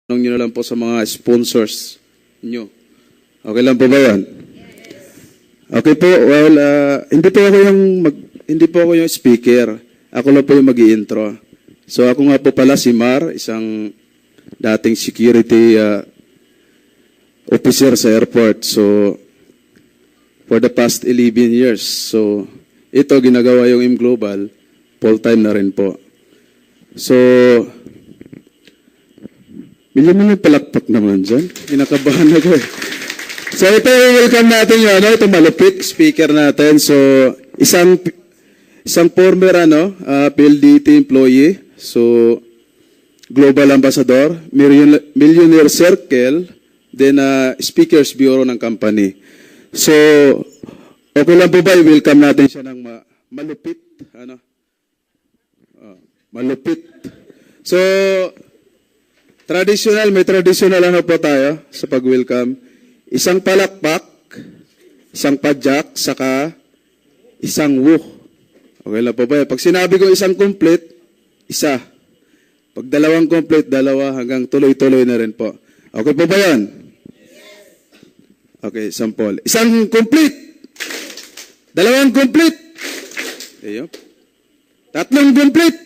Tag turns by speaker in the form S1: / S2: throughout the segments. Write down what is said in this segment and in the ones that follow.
S1: Tanong nyo na lang po sa mga sponsors nyo. Okay lang po ba yan? Okay po, well, hindi po ako yung speaker. Ako lang po yung mag-i-intro. So ako nga po pala si Mar, isang dating security officer sa airport. So for the past 11 years. So ito ginagawa yung M Global, full-time na rin po. So milyon palakpak naman dyan. Kinakabahan ako eh. So ito, welcome natin yung ito malupit, speaker natin. So isang former PLDT employee, so global ambassador, millionaire circle, then speakers bureau ng company. So okay lang po ba i-welcome natin siya ng malupit, malupit. So may traditional po tayo sa pag-welcome. Isang palakpak, isang padyak, saka isang woo. Okay lang po ba? Pag sinabi ko isang complete, isa. Pag dalawang complete, dalawa, hanggang tuloy-tuloy na rin po. Okay po ba yan? Okay, sample. Isang complete. Dalawang complete. Ayun. Tatlong complete.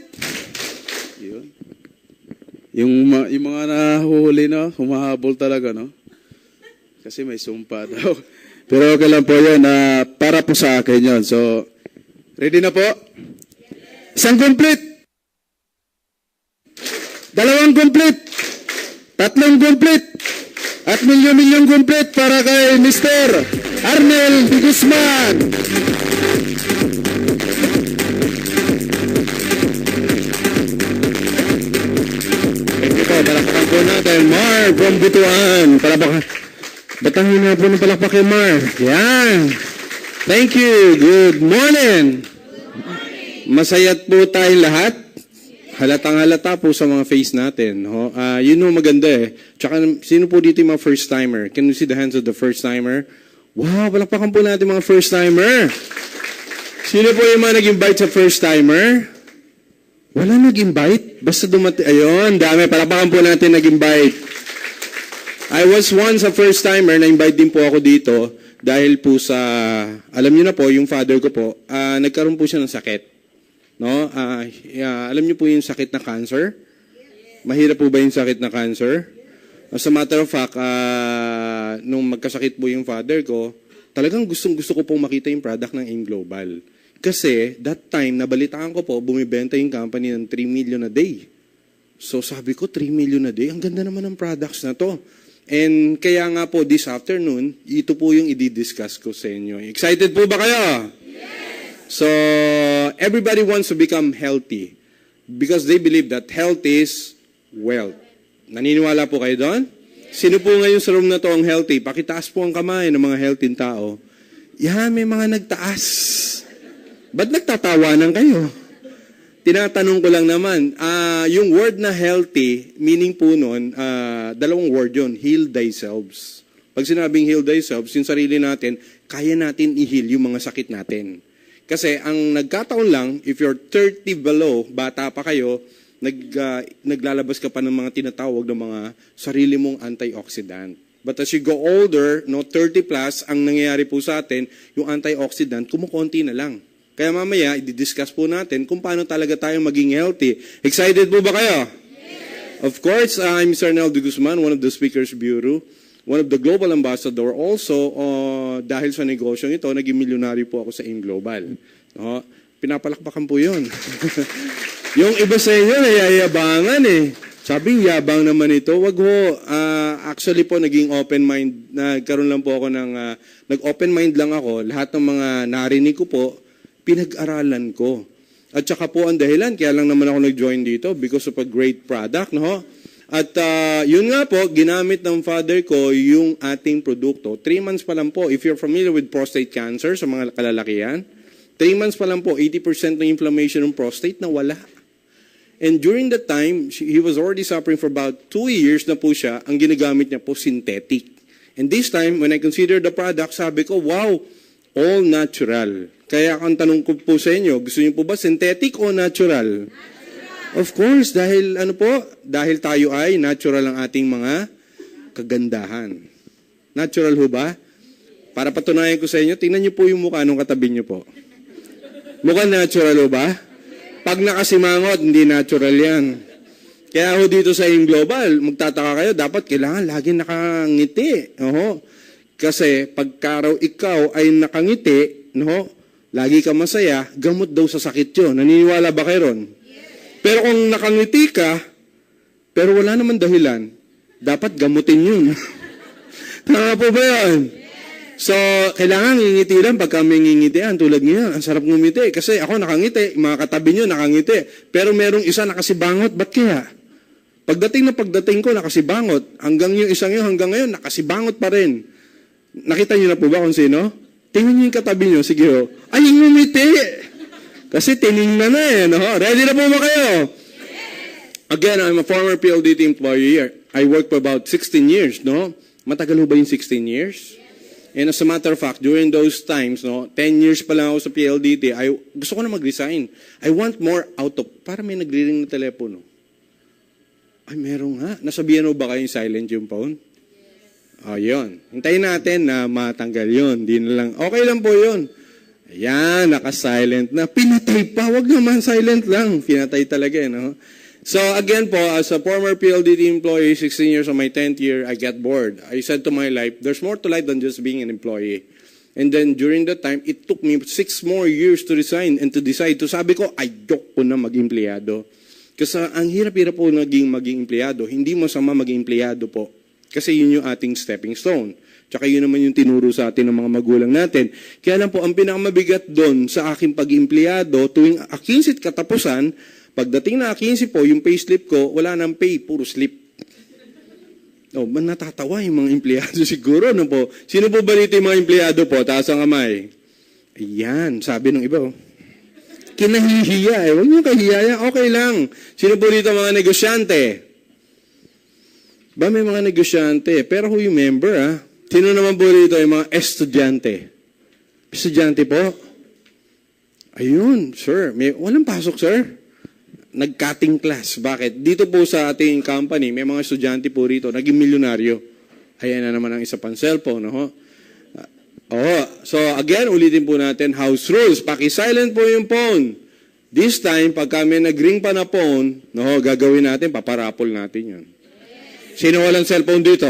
S1: Ayun. Yung mga nahuhuli, no? Humahabol talaga, no? Kasi may sumpa daw. Pero okay lang po yun. Para po sa akin yun. So, ready na po? Isang complete. Dalawang complete. Tatlong complete. At milyon-milyon complete para kay Mr. Arnel D. Guzman. Palakpakan po natin, Mar from Butuan. Batangin na po ng palakpak kay Mar. Yan. Thank you. Good morning. Masaya't po tayong lahat. Halatang-halata po sa mga face natin. Yun know, maganda eh. Tsaka, sino po dito yung mga first-timer? Can you see the hands of the first-timer? Wow, palakpakan po natin mga first-timer. Sino po yung mga nag-invite sa first-timer? Wala nag-invite? Basta dumating. Ayun, dami. Palakpakan po natin nag-invite. I was once a first-timer. Na-invite din po ako dito dahil po sa, alam niyo na po, yung father ko po, nagkaroon po siya ng sakit. No? Alam niyo po yung sakit na cancer? Mahirap po ba yung sakit na cancer? As a matter of fact, nung magkasakit po yung father ko, talagang gustong-gusto ko pong makita yung product ng AIM Global. Kasi, that time, nabalitaan ko po, bumibenta yung company ng 3 million a day. So, sabi ko, 3 million a day? Ang ganda naman ng products na to. And kaya nga po, this afternoon, ito po yung i-discuss ko sa inyo. Excited po ba kayo? Yes! So, everybody wants to become healthy. Because they believe that health is wealth. Naniniwala po kayo doon? Yes. Sino po ngayon sa room na to ang healthy? Pakitaas po ang kamay ng mga healthy tao. Yan, may mga nagtaas. Ba't nagtatawanan kayo? Tinatanong ko lang naman, yung word na healthy, meaning po nun, dalawang word yun, heal thyself. Pag sinabing heal thyself, yung sarili natin, kaya natin i-heal yung mga sakit natin. Kasi ang nagkataon lang, if you're 30 below, bata pa kayo, naglalabas ka pa ng mga tinatawag ng mga sarili mong antioxidant. But as you go older, 30 plus, ang nangyayari po sa atin, yung antioxidant, kumukonti na lang. Kaya mamaya, i-discuss po natin kung paano talaga tayo maging healthy. Excited po ba kayo? Yes. Of course, I'm Mr. Arnel D. Guzman, one of the Speakers Bureau, one of the Global Ambassador. Also, dahil sa negosyong ito, naging milyonaryo po ako sa AIM Global. Pinapalakpakan po yun. Yung iba sa inyo, nayayabangan eh. Sabi, yabang naman ito. Wag ho. Actually po, naging open mind. Nagkaroon lang po ako ng, nag-open mind lang ako. Lahat ng mga narinig ko po, pinag-aralan ko. At saka po ang dahilan, kaya lang naman ako nag-join dito because of a great product, no? At yun nga po, ginamit ng father ko yung ating produkto. 3 months pa lang po, if you're familiar with prostate cancer sa mga kalalakihan, 3 months pa lang po, 80% ng inflammation ng prostate na wala. And during that time, he was already suffering for about 2 years na po siya, ang ginagamit niya po synthetic. And this time, when I considered the product, sabi ko, wow, all natural. Kaya ang tanong ko po sa inyo, gusto niyo po ba synthetic o natural? Natural. Of course, dahil ano po, dahil tayo ay natural ang ating mga kagandahan. Natural ho ba? Para patunayan ko sa inyo, tingnan niyo po yung mukha nung katabi niyo po. Mukhang natural ho ba? Pag nakasimangot, hindi natural yan. Kaya ho dito sa Aim Global, magtataka kayo, dapat kailangan lagi nakangiti. Oho. Kasi pagka raw ikaw ay nakangiti, no, lagi ka masaya, gamot daw sa sakit yun. Naniniwala ba kayo ron? Pero kung nakangiti ka, pero wala naman dahilan, dapat gamutin yun. Tama po ba yun? So, kailangan ngingiti lang pagka may ngingitian. Tulad niya, ang sarap ngumiti. Kasi ako nakangiti, mga katabi niyo nakangiti. Pero merong isa nakasibangot, ba't kaya? Pagdating ko, nakasibangot. Hanggang yung isang yun, hanggang ngayon, nakasibangot pa rin. Nakita niyo na po ba kung sino? Tingnan niyo yung katabi niyo, sige ho. Ay, ngumiti! Kasi tiningnan na eh, no? Ready na po ba kayo? Again, I'm a former PLDT employee. I worked for about 16 years, no? Matagal ho ba yung 16 years? And as a matter of fact, during those times, no, 10 years pa lang ako sa PLDT, gusto ko na mag-resign. I want more out of, para may nagre-ring na telepono. Ay, meron nga. Nasabihan mo ba kayong silent yung phone? Yun. Hintayin natin na matanggal yun. Di na lang. Okay lang po yun. Ayan, naka-silent na. Pinatay pa. Wag naman, silent lang. Pinatay talaga, no? So, again po, as a former PLDT employee, 16 years on my 10th year, I got bored. I said to my life, there's more to life than just being an employee. And then, during that time, it took me 6 more years to resign and to decide. To sabi ko, ayok ko na mag-empleyado. Kasi ang hirap-hirap po maging empleyado. Hindi masama maging empleyado po. Kasi yun yung ating stepping stone. Tsaka yun naman yung tinuro sa atin ng mga magulang natin. Kaya lang po, ang pinakamabigat doon sa aking pag-empleyado, tuwing 15 katapusan, pagdating na 15 po, yung payslip ko, wala nang pay, puro slip. Natatawa yung mga empleyado siguro. No po? Sino po ba dito yung mga empleyado po? Taas ang kamay. Ayan, sabi ng iba. Kinahihiya eh. Huwag nyo kahiya. Okay lang. Sino po dito mga negosyante? Ba may mga negosyante, pero who you member, ha? Sino naman po dito ay mga estudyante? Estudyante po? Ayun, sir. Walang pasok, sir. Nag-cutting class. Bakit? Dito po sa ating company, may mga estudyante po rito, naging milyonaryo. Ayan na naman ang isa pang cellphone, no? So again, ulitin po natin, house rules. Paki-silent po yung phone. This time, pag kami nag-ring pa na phone, no, gagawin natin, paparapol natin yun. Sino walang cellphone dito?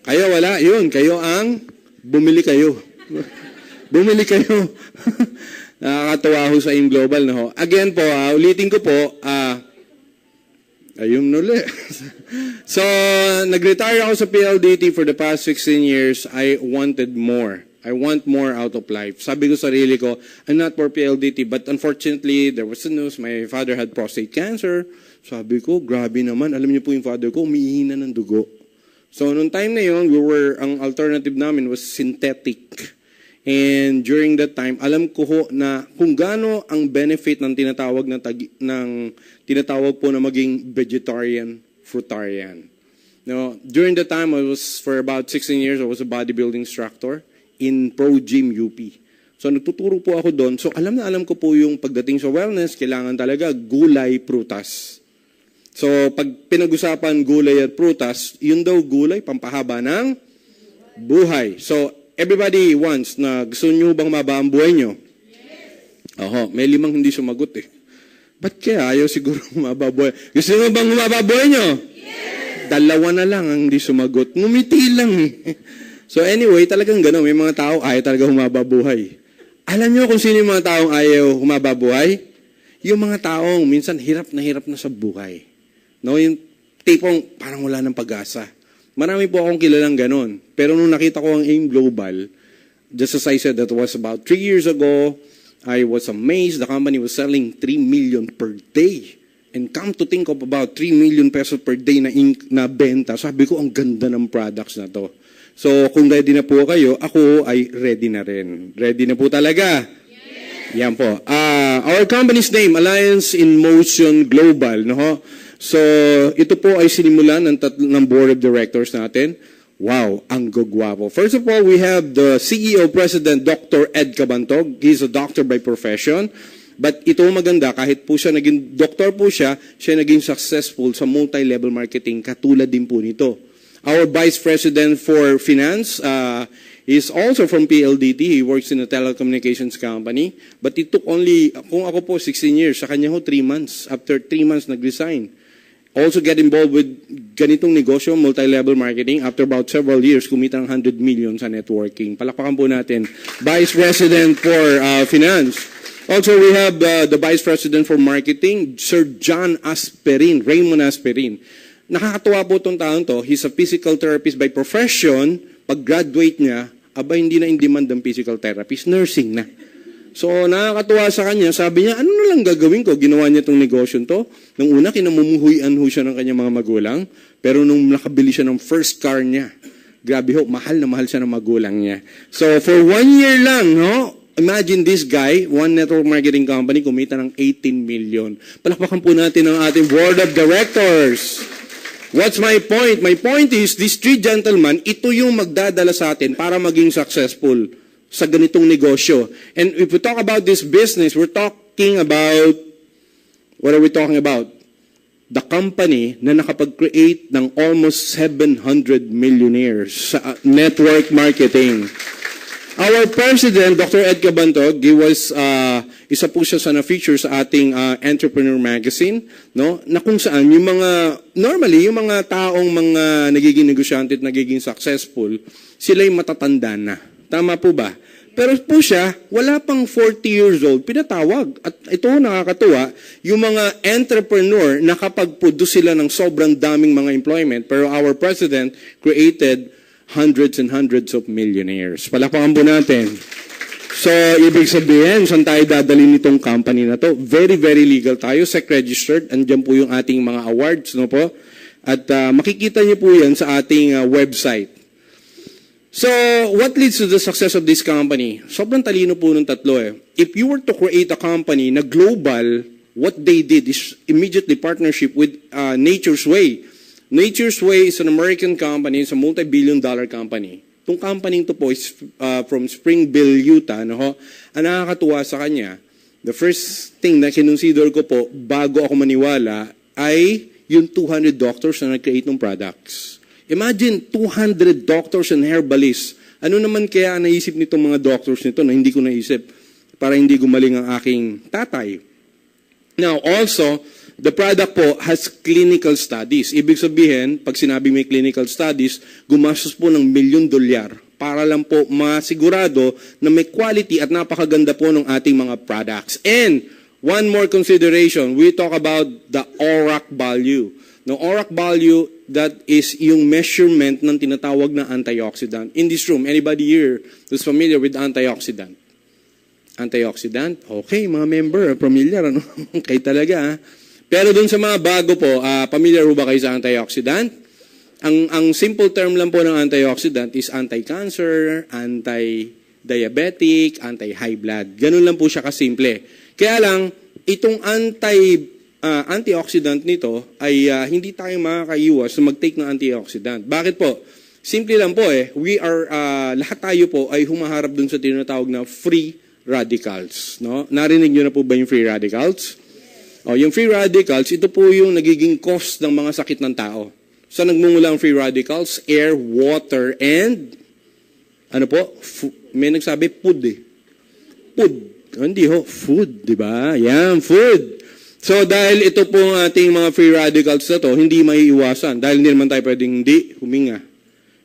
S1: Kayo wala? Yun, kayo ang bumili kayo. Bumili kayo. Nakakatuwa ho sa Aim Global. No? Again po, ulitin ko po, ayun nuli. So, nag-retire ako sa PLDT for the past 16 years. I wanted more. I want more out of life. Sabi ko sa sarili ko, I'm not for PLDT, but unfortunately, there was the news, my father had prostate cancer. Sabi ko, grabe naman. Alam niyo po yung father ko, umihina ng dugo. So, nung time na yun, ang alternative namin was synthetic. And during that time, alam ko ho na kung gaano ang benefit ng tinatawag po na maging vegetarian, fruitarian. No, during that time, for about 16 years, I was a bodybuilding instructor in Pro Gym UP. So, nagtuturo po ako doon. So, alam ko po yung pagdating sa wellness, kailangan talaga gulay, prutas. So, pag pinag-usapan gulay at prutas, yun daw gulay, pampahaba ng buhay. So, everybody wants na gusto nyo bang maba ang buhay nyo? Yes. May 5 hindi sumagot eh. Ba't kaya ayaw siguro humaba buhay? Gusto nyo bang humaba buhay nyo? Yes. 2 na lang ang hindi sumagot. Ngumiti lang eh. So anyway, talagang gano'n. May mga tao ayaw talaga humaba buhay. Alam nyo kung sino yung mga taong ayaw humaba buhay? Yung mga taong minsan hirap na sa buhay. No, yung tipong parang wala ng pag-asa. Marami po akong kilalang ganon. Pero nung nakita ko ang Aim Global, just as I said, that was about 3 years ago, I was amazed. The company was selling 3 million per day. And come to think of about 3 million pesos per day na benta, sabi ko, ang ganda ng products na to. So, kung ready na po kayo, ako ay ready na rin. Ready na po talaga? Yes. Yan po. Our company's name, Alliance in Motion Global, no? So, ito po ay sinimulan ng board of directors natin. Wow, ang gugwapo. First of all, we have the CEO President, Dr. Ed Cabantog. He's a doctor by profession. But ito maganda, kahit po siya naging doktor po siya naging successful sa multi-level marketing, katulad din po nito. Our Vice President for Finance is also from PLDT. He works in a telecommunications company. But it took only, kung ako po, 16 years. Sa kanya ho, 3 months. After 3 months, nag-resign. Also get involved with ganitong negosyo, multi-level marketing. After about several years, kumita ng 100 million sa networking. Palakpakan po natin. Vice President for Finance. Also, we have the Vice President for Marketing, Sir John Asperin, Raymond Asperin. Nakakatuwa po itong taon to. He's a physical therapist by profession. Pag-graduate niya, hindi na in demand ang physical therapist, nursing na. So, nakakatuwa sa kanya. Sabi niya, ano na lang gagawin ko? Ginawa niya itong negosyo to. Nung una, kinamumuhuyan ho siya ng kanyang mga magulang. Pero nung nakabili siya ng first car niya, grabe ho, mahal na mahal siya ng magulang niya. So, for 1 year lang, no? Imagine this guy, one network marketing company, kumita ng 18 million. Palakpakan po natin ang ating board of directors. What's my point? My point is, these 3 gentlemen, ito yung magdadala sa atin para maging successful sa ganitong negosyo. And if we talk about this business, we're talking about, what are we talking about? The company na nakapag-create ng almost 700 millionaires sa network marketing. Our President, Dr. Ed Cabantog, he was, isa po siya sa na-feature sa ating Entrepreneur Magazine, no? Na kung saan, yung mga, normally, yung mga taong mga nagiging negosyante at nagiging successful, sila'y matatanda na. Tama po ba? Pero po siya, wala pang 40 years old, pinatawag. At ito nakakatuwa, yung mga entrepreneur, nakapag-produce sila ng sobrang daming mga employment, pero our President created hundreds and hundreds of millionaires. Palakpakan po natin. So, ibig sabihin, saan tayo dadalhin nitong company na to? Very, very legal tayo, SEC-registered. Andiyan po yung ating mga awards, no po? At makikita niyo po yan sa ating website. So, what leads to the success of this company? Sobrang talino po ng tatlo eh. If you were to create a company na global, what they did is immediately partnership with Nature's Way. Nature's Way is an American company, it's a multi-billion-dollar company. Itong company to po is from Springville, Utah. No ho? Ang nakakatuwa sa kanya, the first thing na kinonsider ko po bago ako maniwala ay yung 200 doctors na nag-create ng products. Imagine 200 doctors and herbalists. Ano naman kaya naisip nitong mga doctors nito na hindi ko naisip para hindi gumaling ang aking tatay? Now, also, the product po has clinical studies. Ibig sabihin, pag sinabi may clinical studies, gumastos po ng $1 million para lang po masigurado na may quality at napakaganda po ng ating mga products. And one more consideration, we talk about the ORAC value. No, ORAC value, that is yung measurement ng tinatawag na antioxidant. In this room, anybody here who's familiar with antioxidant? Antioxidant? Okay, mga member, familiar, ano? Kayo talaga, ha? Pero dun sa mga bago po, familiar ho ba kayo sa antioxidant? Ang simple term lang po ng antioxidant is anti-cancer, anti-diabetic, anti-high blood. Ganun lang po siya kasimple. Kaya lang, itong antioxidant nito ay hindi tayo makakaiwas na mag-take ng antioxidant. Bakit po? Simple lang po eh. Lahat tayo po ay humaharap dun sa tinatawag na free radicals. No? Narinig nyo na po ba yung free radicals? Yung free radicals, ito po yung nagiging cause ng mga sakit ng tao. Saan nagmumula ang free radicals? Air, water, and ano po? May nagsabi, food eh. Food. Hindi ho, food, di ba? Yan, food. So dahil ito po ang ating mga free radicals na to, hindi maiiwasan. Dahil hindi naman tayo pwedeng hindi huminga.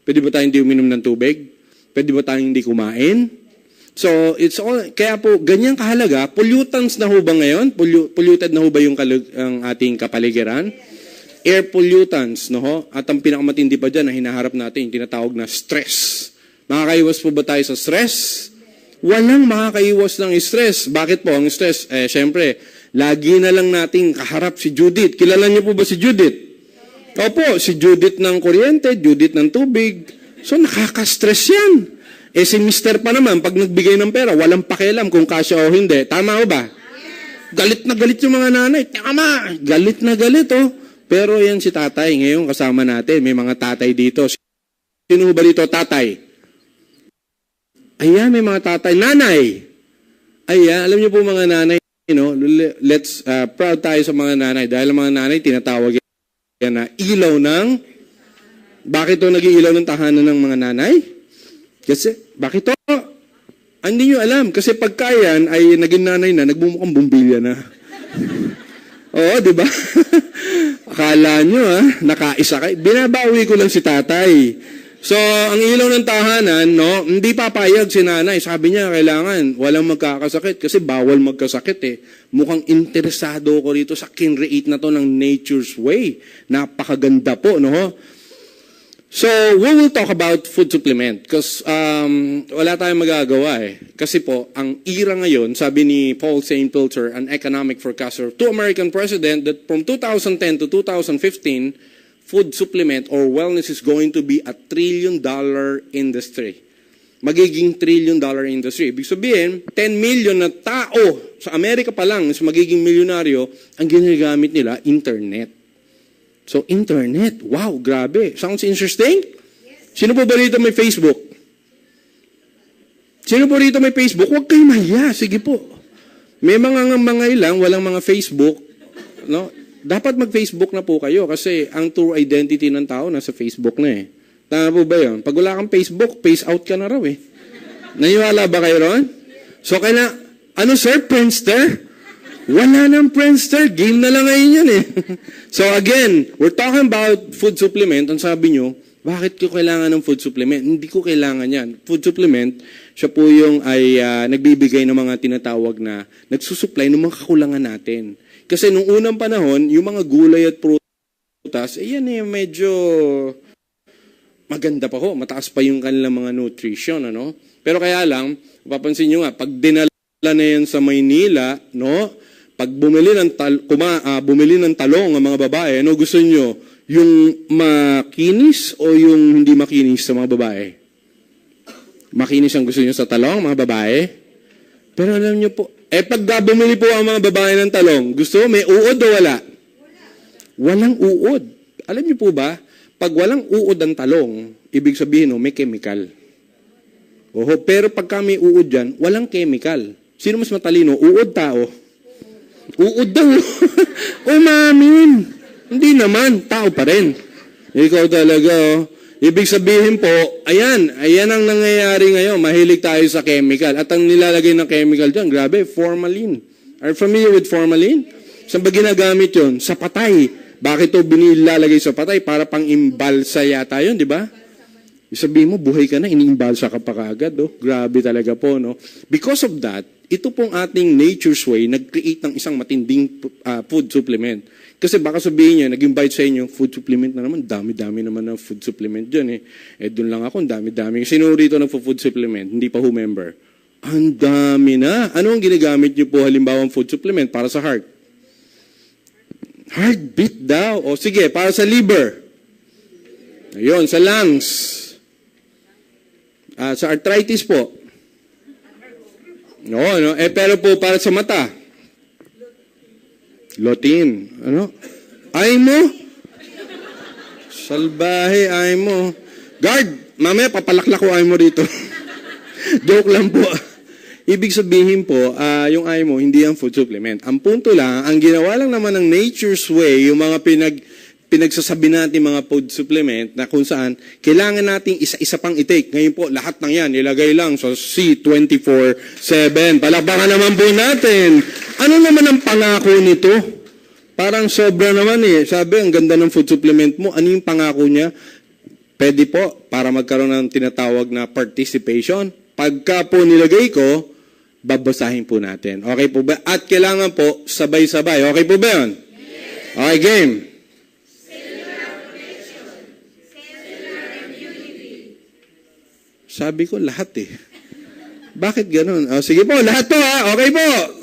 S1: Pwede ba tayo hindi uminom ng tubig? Pwede ba tayo hindi kumain? So, it's all, kaya po, ganyang kahalaga, pollutants na ho ba ngayon? Polluted na ho ba yung ang ating kapaligiran? Air pollutants, no ho? At ang pinakamatindi pa dyan na hinaharap natin, yung tinatawag na stress. Makakaiwas po ba tayo sa stress? Walang makakaiwas ng stress. Bakit po ang stress? Syempre, lagi na lang nating kaharap si Judith. Kilala niyo po ba si Judith? Opo, si Judith ng kuryente, Judith ng tubig. So, nakaka-stress yan. Si Mr. pa naman, pag nagbigay ng pera, walang pakialam kung kasya o hindi. Tama o ba? Galit na galit yung mga nanay. Tama! Galit na galit, oh. Pero yan si tatay. Ngayon, kasama natin. May mga tatay dito. Sino ba dito, tatay? Ayan, may mga tatay. Nanay! Ayan, alam niyo po mga nanay, let's proud tayo sa mga nanay. Dahil ang mga nanay, tinatawag yan na ilaw ng... Bakit to nag-iilaw ng tahanan ng mga nanay? Kasi, bakit to? Hindi nyo alam. Kasi pagka yan ay naging nanay na, nagbumukhang bumbilya na. Oo, di ba? Akala nyo, nakaisa kayo. Binabawi ko lang si tatay. So, ang ilaw ng tahanan, no, hindi papayag si nanay. Sabi niya, kailangan walang magkakasakit kasi bawal magkasakit eh. Mukhang interesado ko rito sa kinreate na to ng nature's way. Napakaganda po, no? So, we will talk about food supplement because wala tayong magagawa eh. Kasi po, ang era ngayon, sabi ni Paul St. Pilcher, an economic forecaster, to American president, that from 2010 to 2015, food supplement or wellness is going to be a $1 trillion industry. Magiging $1 trillion industry. Ibig sabihin, 10 million na tao sa Amerika pa lang is magiging milyonaryo, ang ginagamit nila, internet. So, internet. Wow, grabe. Sounds interesting? Sino po ba rito may Facebook? Sino po rito may Facebook? Huwag kayo mahiya. Sige po. May mga ilang, walang mga Facebook. No? Dapat mag-Facebook na po kayo kasi ang true identity ng tao nasa Facebook na eh. Tama po ba yun? Pag wala kang Facebook, face out ka na raw eh. Naniwala ba kayo ron? So, ano sir, Friendster? Wala nang Friendster. Game na lang ngayon yan eh. So again, we're talking about food supplement. Ang sabi nyo, bakit ko kailangan ng food supplement? Hindi ko kailangan yan. Food supplement, siya po yung ay nagbibigay ng mga tinatawag na nagsusupply ng mga kakulangan natin. Kasi nung unang panahon, yung mga gulay at prutas, yan eh, medyo maganda pa ho. Mataas pa yung kanilang mga nutrition, ano? Pero kaya lang, papansin nyo nga, pag dinala na yan sa Maynila, no? Pag bumili ng talong ang mga babae, ano gusto nyo? Yung makinis o yung hindi makinis sa mga babae? Makinis ang gusto nyo sa talong, mga babae? Pero alam nyo po, pag bumili po ang mga babae ng talong, gusto may uod o wala? Walang uod. Alam nyo po ba, pag walang uod ang talong, ibig sabihin, may chemical. Oho, pero pagka may uod dyan, walang chemical. Sino mas matalino? Uod tao? Uod daw. Umamin. Hindi naman. Tao pa rin. Ikaw talaga, oh. Ibig sabihin po, ayan ang nangyayari ngayon. Mahilig tayo sa chemical. At ang nilalagay ng chemical dyan, grabe, formalin. Are you familiar with formalin? Saan ba ginagamit yun? Sa patay. Bakit ito binilalagay sa patay? Para pang imbalsa yata yun, di ba? Sabihin mo, buhay ka na, iniimbalsa ka pa kaagad. Oh. Grabe talaga po, no? Because of that, ito pong ating nature's way, nag-create ng isang matinding food supplement. Kasi baka sabihin niya, nag-invite sa inyo, food supplement na naman, dami-dami naman ng food supplement dyan eh. Doon lang ako, dami-dami. Sino rito nagpo-food supplement? Hindi pa member. Ang dami na. Ano ang ginagamit niyo po halimbawa ang food supplement para sa heart? Heartbeat daw. O sige, para sa liver. Ayun, sa lungs. Sa arthritis po. No. Pero po para sa mata. Lotin. Ano? Ay mo? Salbahe, ay mo. Guard, mamaya papalaklak ko ay mo rito. Joke lang po. Ibig sabihin po, yung ay mo, hindi ang food supplement. Ang punto lang, ang ginawa lang naman ng nature's way, yung mga pinagsasabi natin mga food supplement na kung saan kailangan nating isa-isa pang i-take. Ngayon po, lahat ng yan, ilagay lang sa C24/7. Palakpakan naman po natin. Ano naman ang pangako nito? Parang sobra naman eh. Sabi, ang ganda ng food supplement mo. Ano yung pangako niya? Pwede po, para magkaroon ng tinatawag na participation. Pagka po nilagay ko, babasahin po natin. Okay po ba? At kailangan po, sabay-sabay. Okay po ba yun? Yes. Okay, game. Sabi ko, lahat eh. Bakit ganun? Sige po, lahat po ha. Okay po.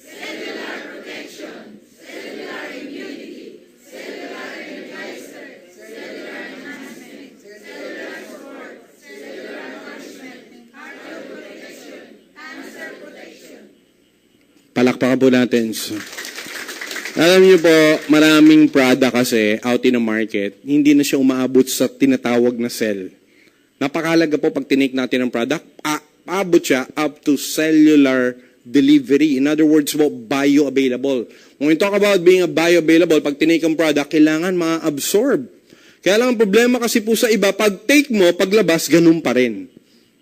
S1: Cellular protection, cellular immunity, cellular energizer, cellular enhancement, cellular support, cellular nourishment, cardiac protection, cancer protection. Palakpakan po natin. Alam niyo po, maraming product kasi out in the market, hindi na siya umaabot sa tinatawag na cell. Napakahalaga po pag tinake natin ng product, paabot siya up to cellular delivery. In other words, bioavailable. When we talk about being a bioavailable, pag tinake ang product, kailangan ma-absorb. Kaya lang ang problema kasi po sa iba, pag take mo, paglabas, ganun pa rin.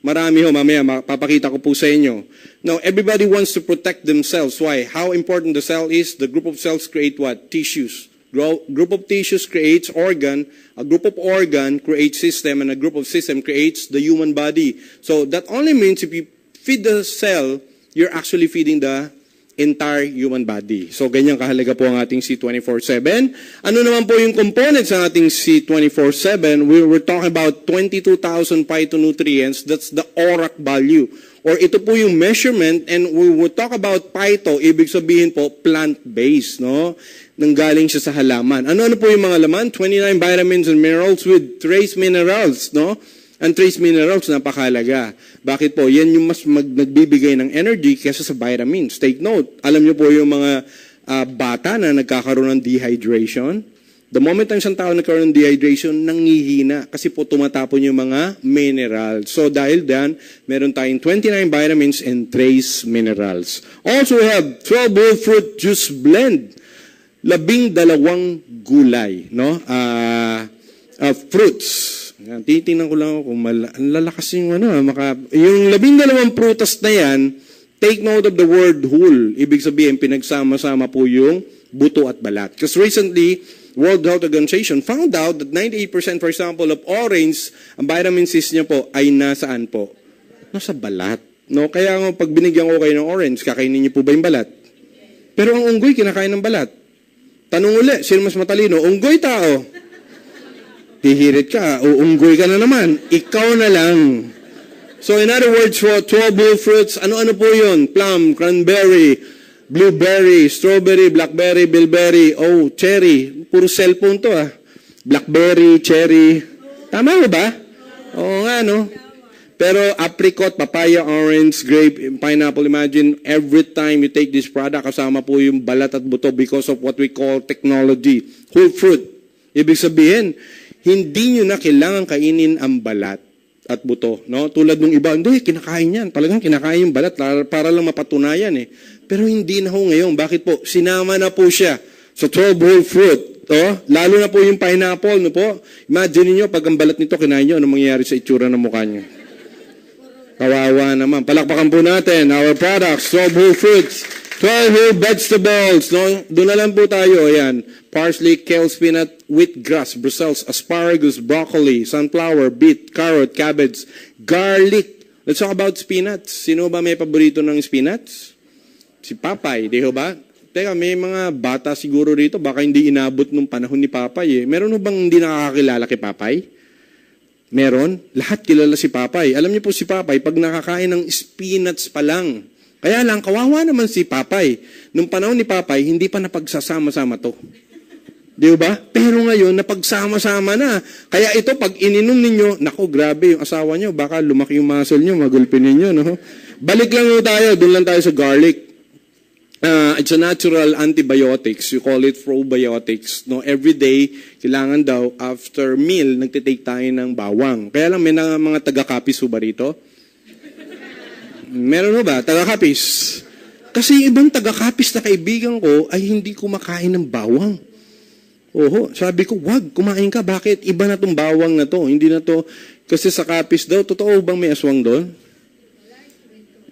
S1: Marami ho, mamaya, papakita ko po sa inyo. Now, everybody wants to protect themselves. Why? How important the cell is? The group of cells create what? Tissues. Group of tissues creates organ, a group of organ creates system, and a group of system creates the human body. So, that only means if you feed the cell, you're actually feeding the entire human body. So, ganyan kahalaga po ang ating C24/7. Ano naman po yung components ng ating C24/7? We're talking about 22,000 phytonutrients. That's the ORAC value. Or ito po yung measurement, and we will talk about phyto, ibig sabihin po, plant-based, no? Nanggaling siya sa halaman. Ano po yung mga laman? 29 vitamins and minerals with trace minerals, no? Ang trace minerals, napakahalaga. Bakit po? Yan yung mas nagbibigay ng energy kaysa sa vitamins. Take note, alam niyo po yung mga bata na nagkakaroon ng dehydration. The moment ang isang tao nagkaroon ng dehydration, nangihina kasi po tumatapon yung mga minerals. So dahil dyan, meron tayong 29 vitamins and trace minerals. Also we have 12 whole fruit juice blend. 12 gulay, no? Fruits. Titingnan ko lang kung ang lalakas yung yung 12 prutas na yan, take note of the word whole. Ibig sabihin, pinagsama-sama po yung buto at balat. Because recently, World Health Organization found out that 98%, for example, of orange, ang vitamin C niya po ay nasaan po? Nasa balat. No? Kaya nga, pag binigyan ko kayo ng orange, kakainin niyo po ba yung balat? Pero ang unggoy, kinakain ng balat. Tanong uli, sino mas matalino? Unggoy tao. Hihirit ka, uunggoy ka na naman. Ikaw na lang. So in other words, for 12 whole fruits, ano-ano po yun? Plum, cranberry, blueberry, strawberry, blackberry, bilberry, cherry. Puro cellphone to Blackberry, cherry. Tama ba? Oo nga, no? Pero apricot, papaya, orange, grape, pineapple, imagine, every time you take this product, kasama po yung balat at buto because of what we call technology. Whole fruit. Ibig sabihin, hindi nyo na kailangan kainin ang balat at buto. No? Tulad ng iba, hindi, kinakain yan. Talagang kinakain yung balat para lang mapatunayan Pero hindi na ho ngayon. Bakit po? Sinama na po siya sa 12 whole fruit. Lalo na po yung pineapple. No po? Imagine niyo pag ang balat nito kinain nyo, anong mangyayari sa itsura ng mukha nyo? Kawawa naman. Palakpakan po natin our products, 12 whole fruits, 12 whole vegetables. No? Doon na lang po tayo. Ayan. Parsley, kale, spinach, wheatgrass, Brussels, asparagus, broccoli, sunflower, beet, carrot, cabbage, garlic. Let's talk about spinach. Sino ba may paborito ng spinach? Si Papay, di ba? Teka, may mga bata siguro rito, baka hindi inabot nung panahon ni Papay Meron bang hindi nakakakilala kay Papay? Meron. Lahat kilala si Papay. Alam niyo po si Papay, pag nakakain ng spinach pa lang, kaya lang, kawawa naman si Papay. Nung panahon ni Papay, hindi pa napagsasama-sama to. Di ba? Pero ngayon, napagsama-sama na. Kaya ito, pag ininom ninyo, nako, grabe yung asawa nyo, baka lumaki yung muscle nyo, magulpin ninyo, no? Balik lang tayo, doon lang tayo sa garlic. It's a natural antibiotics. You call it probiotics. No? Every day, kailangan daw, after meal, nagtitake tayo ng bawang. Kaya lang, may mga taga-kapis ba rito? Meron ba? Taga-kapis. Kasi yung ibang taga-kapis na kaibigan ko ay hindi kumakain ng bawang. Sabi ko, wag, kumain ka. Bakit? Iba na tong bawang na to. Hindi na to. Kasi sa kapis daw, totoo bang may aswang doon?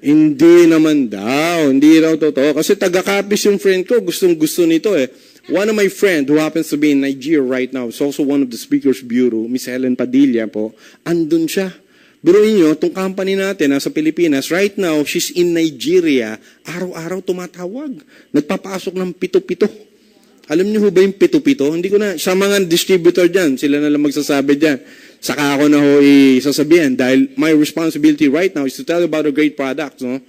S1: Hindi naman daw. Hindi daw totoo. Kasi taga-kapis yung friend ko. Gustong-gusto nito One of my friend who happens to be in Nigeria right now is also one of the Speakers Bureau, Miss Helen Padilla po. Andun siya. Biruin nyo, itong company natin nasa Pilipinas, right now, she's in Nigeria. Araw-araw tumatawag. Nagpapasok ng 7-7. Alam niyo ba yung 7-7? Hindi ko na, sa mga distributor dyan, sila na lang magsasabi dyan. Saka ako na isasabihan dahil my responsibility right now is to tell you about a great product. No?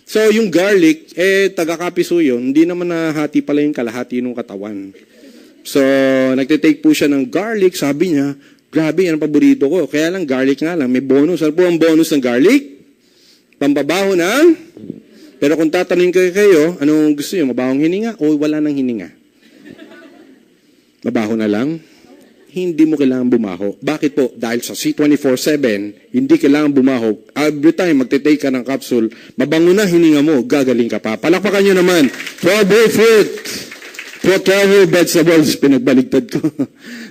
S1: So, yung garlic, taga-kapiso yun, hindi naman nahati pala yung kalahati ng katawan. So, nagtitake po siya ng garlic, sabi niya, grabe, yan ang paborito ko. Kaya lang, garlic nga lang, may bonus. Ano po ang bonus ng garlic? Pampabaho ng? Pero kung tatanungin kayo, anong gusto niyo? Mabahong hininga o wala nang hininga? Mabaho na lang? hindi mo kailangan bumaho. Bakit po? Dahil sa C24/7, hindi kailangan bumaho. Every time magte-take ka ng capsule, mabango na hininga mo, gagaling ka pa. Palakpakan nyo naman. 12 whole fruit. 12 whole vegetables. Pinagbaligtad ko.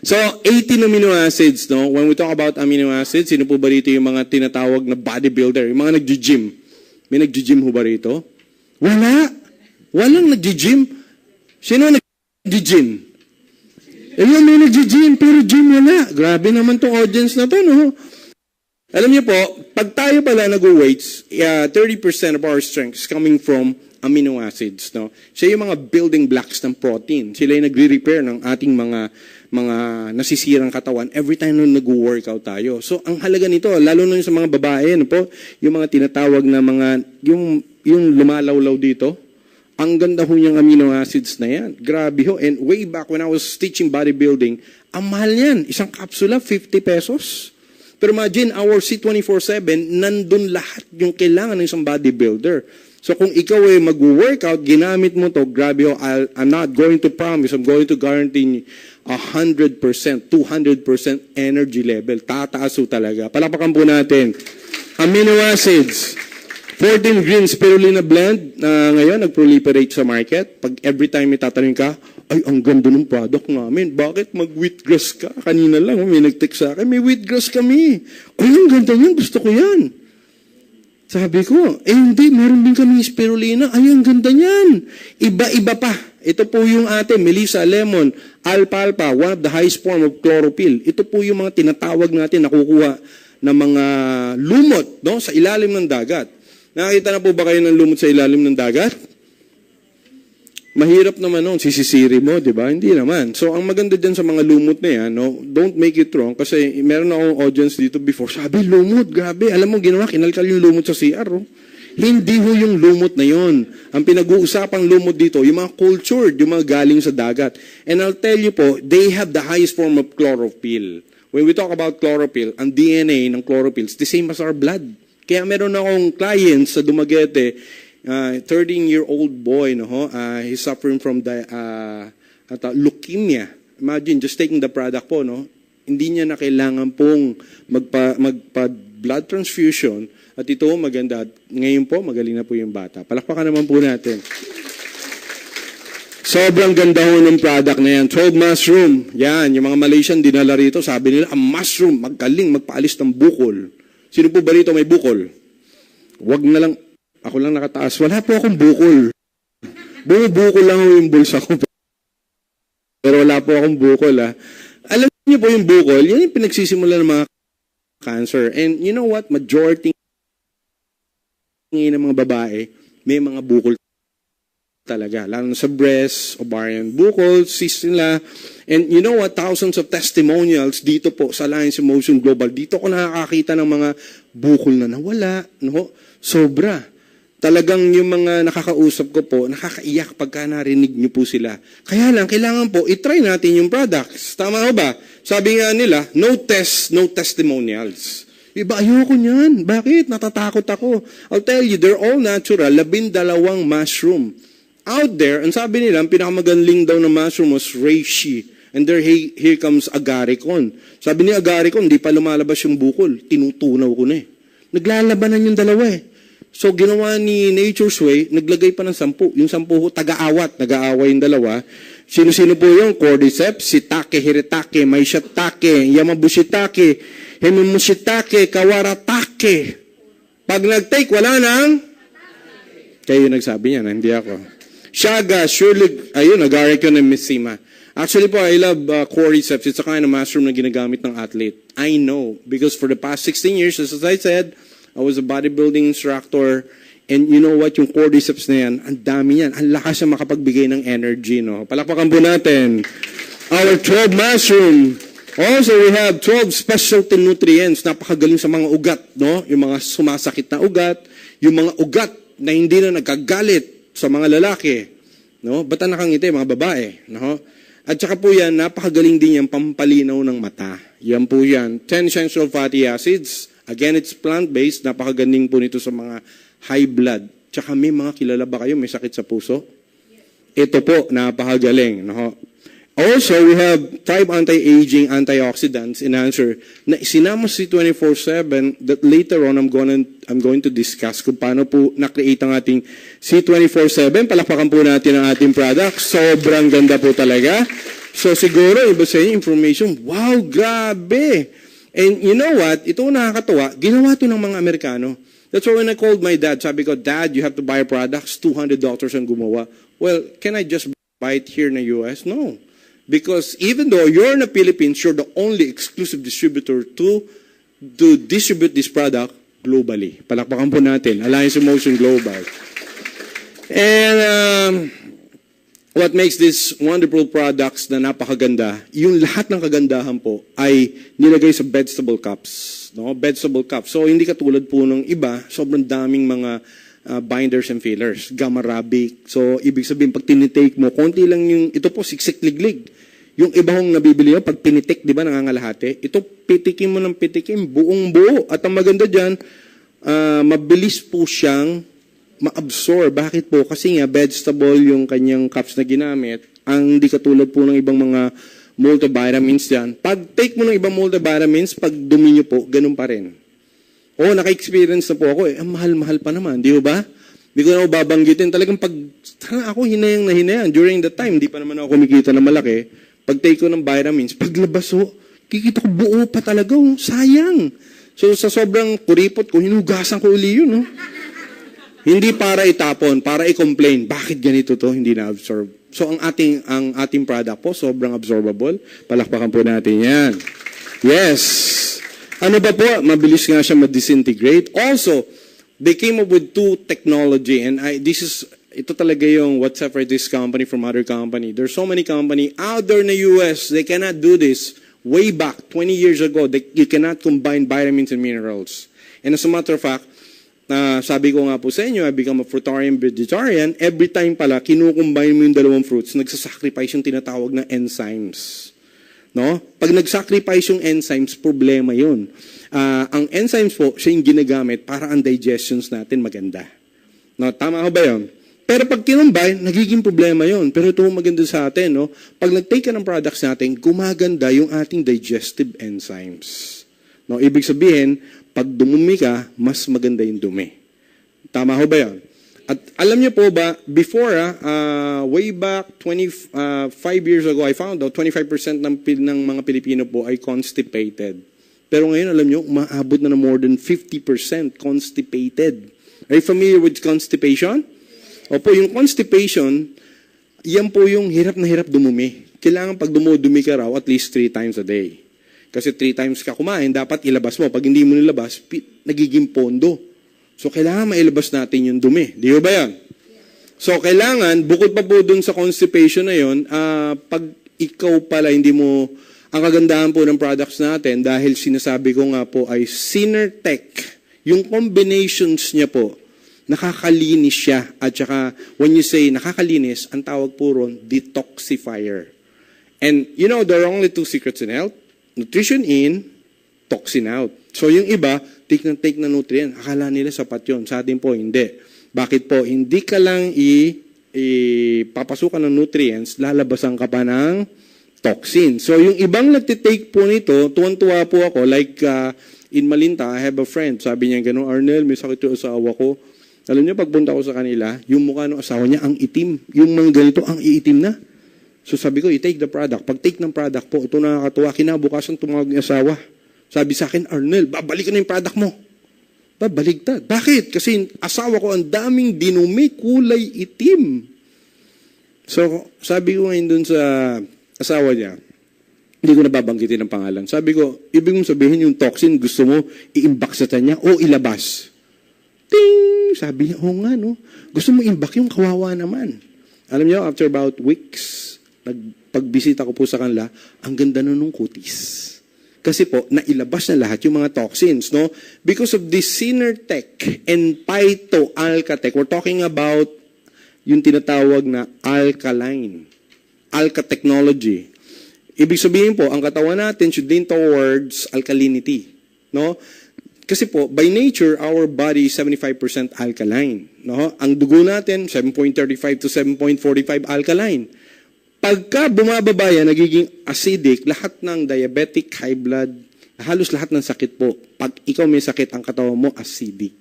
S1: So, 18 amino acids, no? When we talk about amino acids, sino po ba rito yung mga tinatawag na bodybuilder? Yung mga nag-gym. May nag-gym ho ba rito? Wala. Walang nag-gym. Sino nag-gym? Ayun, may nag-gym, pero gym wala. Grabe naman tong audience na to, no? Alam niyo po, pag tayo pala nag-weights, 30% of our strength is coming from amino acids, no? Siya yung mga building blocks ng protein. Sila yung nagre-repair ng ating mga nasisirang katawan every time na nag-workout tayo. So, ang halaga nito, lalo na sa mga babae, ano po, yung mga tinatawag na mga, yung lumalawlaw dito, ang ganda ho niyang amino acids na yan. Grabe ho. And way back when I was teaching bodybuilding, ang mahal niyan. Isang kapsula, 50 pesos. Pero imagine, our C24/7, nandun lahat yung kailangan ng isang bodybuilder. So kung ikaw ay mag-workout, ginamit mo to, grabe ho, I'm not going to promise, I'm going to guarantee 100%, 200% energy level. Tataas ho talaga. Palakpakan po natin. Amino acids. 14 green spirulina blend na ngayon nag-proliferate sa market. Pag every time may tatanungin ka, ay, ang ganda ng product namin. Bakit mag-wheatgrass ka? Kanina lang, may nag-text sa akin, may wheatgrass kami. Ay, ang ganda niyan, gusto ko yan. Sabi ko, hindi, meron din kami spirulina. Ay, ang ganda niyan. Iba-iba pa. Ito po yung Melissa, lemon, alfalfa, one of the highest form of chlorophyll. Ito po yung mga tinatawag natin, nakukuha ng mga lumot, no, sa ilalim ng dagat. Nakakita na po ba kayo ng lumot sa ilalim ng dagat? Mahirap naman noon, sisisiri mo, di ba? Hindi naman. So, ang maganda dyan sa mga lumot na yan, no, don't make it wrong, kasi meron akong audience dito before, sabi, lumot, grabe, alam mo, ginawa, kinalkal yung lumot sa CR, oh. Hindi ho yung lumot na yon. Ang pinag-uusapang lumot dito, yung mga cultured, yung mga galing sa dagat. And I'll tell you po, they have the highest form of chlorophyll. When we talk about chlorophyll, ang DNA ng chlorophyll is the same as our blood. Kaya meron akong clients sa Dumaguete, 13-year-old boy, no, he's suffering from leukemia. Imagine, just taking the product po, no, hindi niya na kailangan pong magpa-blood transfusion. At ito, maganda. Ngayon po, magaling na po yung bata. Palakpakan naman po natin. Sobrang ganda ho ng product na yan. 12 mushroom. Yan, yung mga Malaysian dinala rito, sabi nila, ang mushroom, magaling magpaalis ng bukol. Sino po ba rito may bukol? Wag na lang, ako lang nakataas. Wala po akong bukol. Bukol lang yung bulsa ko. Pero wala po akong bukol, ha. Alam niyo po yung bukol, yan yung pinagsisimula ng mga cancer. And you know what? Majority ng mga babae, may mga bukol talaga. Lalo na sa breast, ovarian bukol, cyst nila. And you know what? Thousands of testimonials dito po sa Alliance Emotion Global. Dito ko nakakakita ng mga bukol na nawala. No? Sobra. Talagang yung mga nakakausap ko po, nakakaiyak pagka narinig niyo po sila. Kaya lang, kailangan po, itry natin yung products. Tama ho ba? Sabi nga nila, no test, no testimonials. Iba, ayoko niyan. Bakit? Natatakot ako. I'll tell you, they're all natural. 12 mushroom. Out there, ang sabi nila, ang pinakamagaling daw na mushroom was reishi. And there, here comes agaricon. Sabi ni agaricon, hindi pa lumalabas yung bukol. Tinutunaw ko na eh. Naglalabanan yung dalawa eh. So, ginawa ni Nature's Way, naglagay pa ng 10. Yung 10 ho, taga-awat. Nag-aaway yung dalawa. Sino-sino po yung cordyceps, shiitake, hiritake, maishatake, yamabushitake, hemimushitake, kawaratake. Pag nag-take, wala nang? Kayo nagsabi niya, hindi ako. Shaga, surely, ayun, agaricon and missima. Actually po, I love cordyceps. It's a kind of mushroom na ginagamit ng athlete. I know, because for the past 16 years, as I said, I was a bodybuilding instructor, and you know what, yung cordyceps na yan, ang dami yan. Ang lakas siya makapagbigay ng energy, no? Palakpakan po natin. Our 12 mushroom. Also, we have 12 specialty nutrients. Napakagaling sa mga ugat, no? Yung mga sumasakit na ugat, yung mga ugat na hindi na nagkagalit sa mga lalaki, no? Ba't nakangiti, mga babae, no? At saka po yan, napakagaling din yan, pampalinaw ng mata. Yan po yan. 10 essential fatty acids. Again, it's plant-based. Napakagaling po nito sa mga high blood. Tsaka may mga kilala ba kayo, may sakit sa puso? Ito po, napakagaling, no? Also, we have 5 anti-aging antioxidants in answer na sinama si 24/7 that later on I'm going to discuss kung paano po na-create ang ating C24/7. Palakpakan po natin ang ating product. Sobrang ganda po talaga. So siguro, iba sa inyo, information, wow, grabe! And you know what? Ito nakakatawa, ginawa to ng mga Amerikano. That's why when I called my dad, sabi ko, Dad, you have to buy products, $200 ang gumawa. Well, can I just buy it here in the US? No. Because even though you're in the Philippines, you're the only exclusive distributor to distribute this product globally. Palakpakan po natin, Alliance in Motion Global. And what makes these wonderful products na napakaganda, yung lahat ng kagandahan po ay nilagay sa vegetable cups. No? Vegetable cups. So hindi katulad po ng iba, sobrang daming mga binders and fillers, gamma arabic. So, ibig sabihin, pag tinitake mo, konti lang yung, ito po, siksik-liglig. Yung iba hong nabibili mo, pag pinitik, di ba, nangangalahati, ito, pitikin mo ng pitikin, buong buo. At ang maganda dyan, mabilis po siyang ma-absorb. Bakit po? Kasi nga, vegetable yung kanyang cups na ginamit, ang di katulad po ng ibang mga multivitamins dyan. Pag take mo ng ibang multivitamins, pag dumi nyo po, ganun pa rin. Oo, naka-experience na po ako eh. Ang mahal-mahal pa naman, di ba? Hindi ko na ako babanggitin. Talagang pag ako hinayang na hinayang. During that time, di pa naman ako kumikita na malaki. Pag take ko ng vitamins, paglabas ko, kikita ko buo pa talaga. Oh. Sayang. So sa sobrang kuripot ko, hinugasan ko uli yun. Oh. Hindi para itapon, para i-complain. Bakit ganito to? Hindi na-absorb. So ang ating product po, sobrang absorbable. Palakpakan po natin yan. Yes. Ano ba po? Mabilis nga siya ma-disintegrate. Also, they came up with 2 technology and ito talaga yung what separates this company from other company. There's so many company out there in the US, they cannot do this. Way back, 20 years ago, you cannot combine vitamins and minerals. And as a matter of fact, sabi ko nga po sa inyo, I become a fruitarian vegetarian, every time pala, kinukombine mo yung dalawang fruits, nagsasacrifice yung tinatawag na enzymes. No? Pag nag-sacrifice yung enzymes, problema yun. Ang enzymes po, siya yung ginagamit para ang digestions natin maganda. No? Tama ko ba yun? Pero pag kinumbay, nagiging problema yun. Pero ito maganda sa atin. No? Pag nag-take ka ng products natin, gumaganda yung ating digestive enzymes. No? Ibig sabihin, pag dumumi ka, mas maganda yung dumi. Tama ko ba yun? At alam niyo po ba, before, way back 25 years ago, I found out 25% ng mga Pilipino po ay constipated. Pero ngayon, alam niyo, umaabot na more than 50% constipated. Are you familiar with constipation? Opo, yung constipation, yan po yung hirap na hirap dumumi. Kailangan pag dumudumi ka raw at least 3 times a day. Kasi 3 times ka kumain, dapat ilabas mo. Pag hindi mo nilabas, nagiging pondo. So, kailangan mailabas natin yung dumi. Di ba yan? So, kailangan, bukod pa po dun sa constipation na yun, pag ikaw pala hindi mo, ang kagandahan po ng products natin, dahil sinasabi ko nga po ay Synertech, yung combinations niya po, nakakalinis siya. At saka, when you say nakakalinis, ang tawag po ron, detoxifier. And, you know, there are only 2 secrets in health. Nutrition in, toxin out. So yung iba, take na nutrient. Akala nila sapat yun. Sa atin po, hindi. Bakit po? Hindi ka lang papasukan ng nutrients, lalabasan ka pa ng toxin. So yung ibang nagtitake po nito, tuwan-tuwa po ako. Like in Malinta, I have a friend. Sabi niya gano'n, Arnel, may sakit yung asawa ko. Alam niyo, pagpunta ko sa kanila, yung mukha ng asawa niya, ang itim. Yung mga ganito, ang iitim na. So sabi ko, i-take the product. Pag take ng product po, ito nakakatuwa, kinabukasan tumawag ng asawa. Sabi sa akin, Arnel, babalikan na yung product mo. Babaligtad. Bakit? Kasi asawa ko, ang daming dinumi, kulay itim. So, sabi ko ngayon dun sa asawa niya, hindi ko nababanggitin ang pangalan. Sabi ko, ibig mong sabihin yung toxin, gusto mo i-imbak sa tanya o ilabas? Ting! Sabi niya, oo nga, no? Gusto mo imbak yung kawawa naman. Alam niyo, after about weeks, pagbisita ko po sa kanila, ang ganda na nung kutis. Kasi po, nailabas na lahat yung mga toxins, no? Because of this Synertech and Phyto-Alcatech, we're talking about yung tinatawag na alkaline. Alka technology. Ibig sabihin po, ang katawan natin should lean towards alkalinity, no? Kasi po, by nature, our body is 75% alkaline, no? Ang dugo natin, 7.35 to 7.45 alkaline. Pagka bumababa yan, nagiging acidic, lahat ng diabetic, high blood, halos lahat ng sakit po. Pag ikaw may sakit, ang katawan mo, acidic.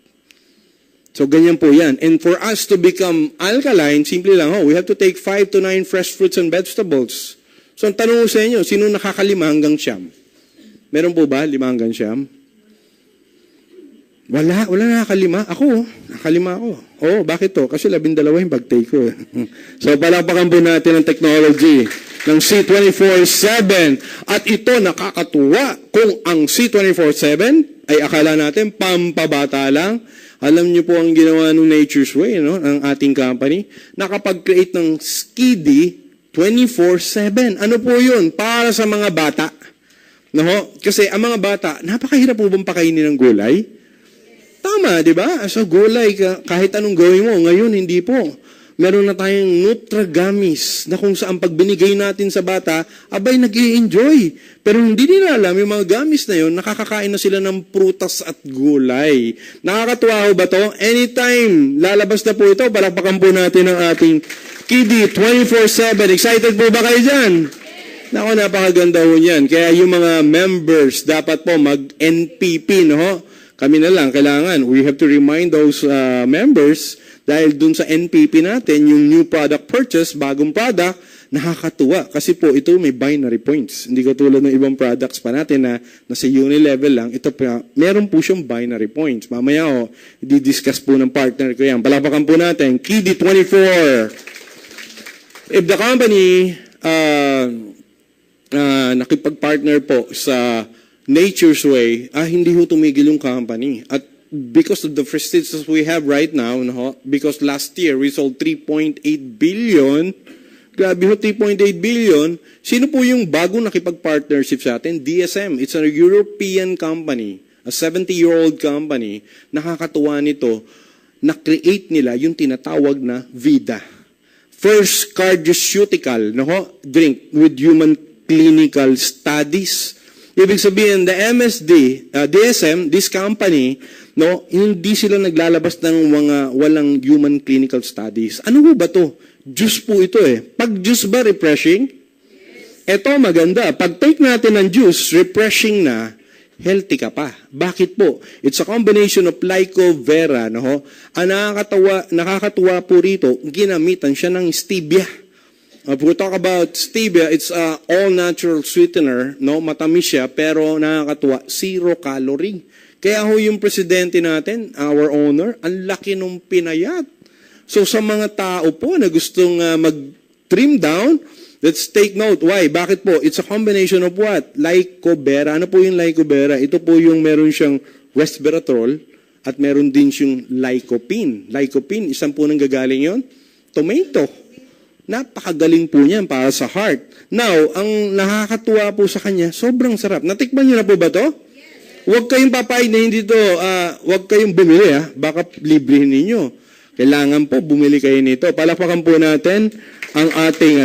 S1: So, ganyan po yan. And for us to become alkaline, simple lang, we have to take 5 to 9 fresh fruits and vegetables. So, ang tanong ko sa inyo, sino nakakalima hanggang siyam? Meron po ba 5 hanggang siyam? Wala nakakalima. Nakalima ako. Bakit to? Kasi 12 yung pag-take ko. So, palakpakan po natin ang technology ng C24-7. At ito nakakatuwa kung ang C24-7 ay akala natin pampabata lang. Alam niyo po ang ginawa ng Nature's Way, no? Ang ating company. Nakapag-create ng Skiddy 24-7. Ano po yun? Para sa mga bata. No? Kasi ang mga bata, napakahirap po bang pakainin ng gulay? Tama, di ba? So, gulay, kahit anong gawin mo, ngayon, hindi po. Meron na tayong Nutragamis na kung saan pag binigay natin sa bata, abay, nag-i-enjoy. Pero hindi nila alam, yung mga gamis na yun, nakakakain na sila ng prutas at gulay. Nakakatuwa ho ba to? Anytime, lalabas na po ito, palakpakan po natin ang ating Skiddy 24-7. Excited po ba kayo dyan? Naku, napakaganda ho yan. Kaya yung mga members, dapat po mag-NPP, no? Kami na lang, kailangan. We have to remind those members dahil dun sa NPP natin, yung new product purchase, bagong product, nakakatuwa. Kasi po, ito may binary points. Hindi katulad ng ibang products pa natin na nasa uni-level lang. Ito pa, meron po siyang binary points. Mamaya i-discuss po ng partner ko yan. Palapakan po natin, Skiddy 24. If the company nakipag-partner po sa Nature's Way, hindi ho tumigil yung company. At because of the prestiges we have right now, because last year we sold 3.8 billion, grabe ho, 3.8 billion, sino po yung bagong nakipag-partnership sa atin? DSM. It's a European company, a 70-year-old company. Nakakatuwa nito, na-create nila yung tinatawag na VIDA. First cardioceutical drink with human clinical studies. Ibig sabihin, the DSM, this company, hindi sila naglalabas ng mga walang human clinical studies. Ano ba to? Juice po ito eh. Pag juice ba, refreshing? Ito maganda. Pag take natin ng juice, refreshing na, healthy ka pa. Bakit po? It's a combination of Lyco Vera. Ang nakakatuwa po rito, ginamitan siya ng stevia. If we talk about stevia, it's a all-natural sweetener, matamis siya, pero nakakatuwa, 0 calorie. Kaya yung presidente natin, our owner, ang laki nung pinayat. So sa mga tao po na gustong mag-trim down, let's take note. Why? Bakit po? It's a combination of what? Lycobera. Ano po yung Lycobera? Ito po yung meron siyang resveratrol at meron din siyang lycopene. Lycopene, isang po nang gagaling yon? Tomato. Napakagaling po niyan para sa heart. Now, ang nakakatuwa po sa kanya, sobrang sarap. Natikman niyo na po ba to? Yes. Huwag kayong papayag na hindi to, huwag kayong bumili baka libre ninyo. Kailangan po bumili kayo nito. Palakpakan po natin ang ating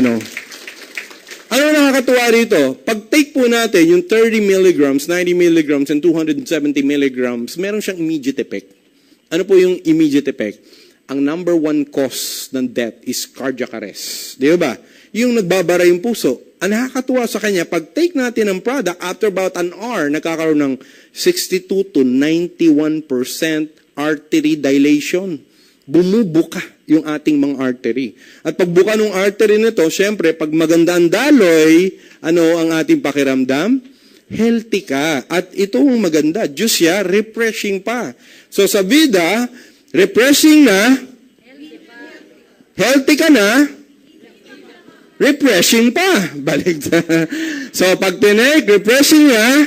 S1: Ano nakakatuwa rito? Pag take po natin yung 30 milligrams, 90 milligrams, and 270 milligrams, meron siyang immediate effect. Ano po yung immediate effect? Ang number 1 cause ng death is cardiac arrest. Di ba? Yung nagbabara yung puso. Ang nakakatuwa sa kanya, pag take natin ang product, after about an hour, nagkakaroon ng 62 to 91% artery dilation. Bumubuka yung ating mga artery. At pagbuka ng artery nito, syempre, pag maganda ang daloy, ang ating pakiramdam? Healthy ka. At ito ang maganda. Juice siya, refreshing pa. So sa vida, refreshing na, healthy ka na, refreshing pa. Balik na. So, pag tinake, refreshing na,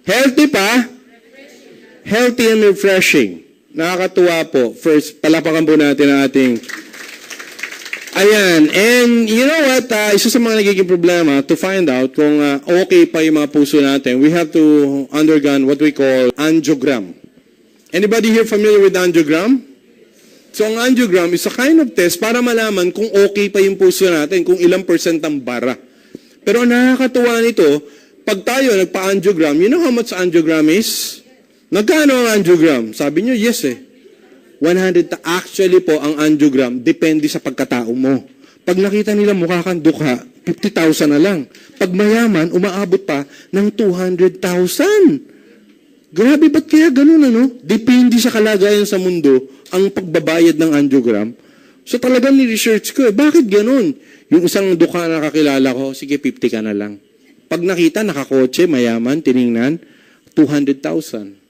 S1: healthy pa, healthy and refreshing. Nakakatuwa po. First, palapakan po natin ang ating ayan. And you know what? Isa sa mga nagiging problema to find out kung okay pa yung mga puso natin, we have to undergo what we call angiogram. Anybody here familiar with angiogram? So, ang angiogram is a kind of test para malaman kung okay pa yung puso natin, kung ilang % ang bara. Pero nakakatuwa nito, pag tayo nagpa-angiogram, you know how much angiogram is? Nagkano ang angiogram? Sabi nyo, yes 100. Actually po, ang angiogram, depende sa pagkatao mo. Pag nakita nila mukha kang dukha, 50,000 na lang. Pag mayaman, umaabot pa ng 200,000. Grabe, ba't kaya ganun, ano? Depende sa kalagayan sa mundo ang pagbabayad ng angiogram. So talagang ni-research ko, bakit ganun? Yung isang dukha na kakilala ko, sige, 50 ka na lang. Pag nakita, nakakotse, mayaman, tiningnan, 200,000.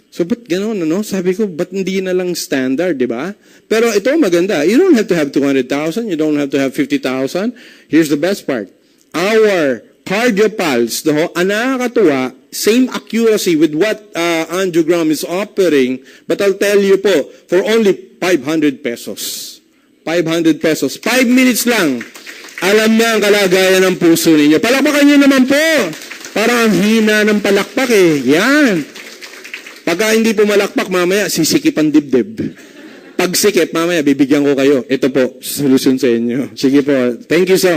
S1: So, ba't gano'n, ano? Sabi ko, ba't hindi na lang standard, di ba? Pero ito, maganda. You don't have to have 200,000. You don't have to have 50,000. Here's the best part. Our CardioPulse, nakakatuwa, same accuracy with what angiogram is offering, but I'll tell you po, for only 500 pesos. 500 pesos. 5 minutes lang. Alam na ang kalagayan ng puso ninyo. Palakpakan nyo naman po. Parang ang hina ng palakpak eh. Yan. Pagka hindi po malakpak, mamaya sisikip ang dibdib. Pag sikip, mamaya bibigyan ko kayo. Ito po, solution sa inyo. Sige po. Thank you so.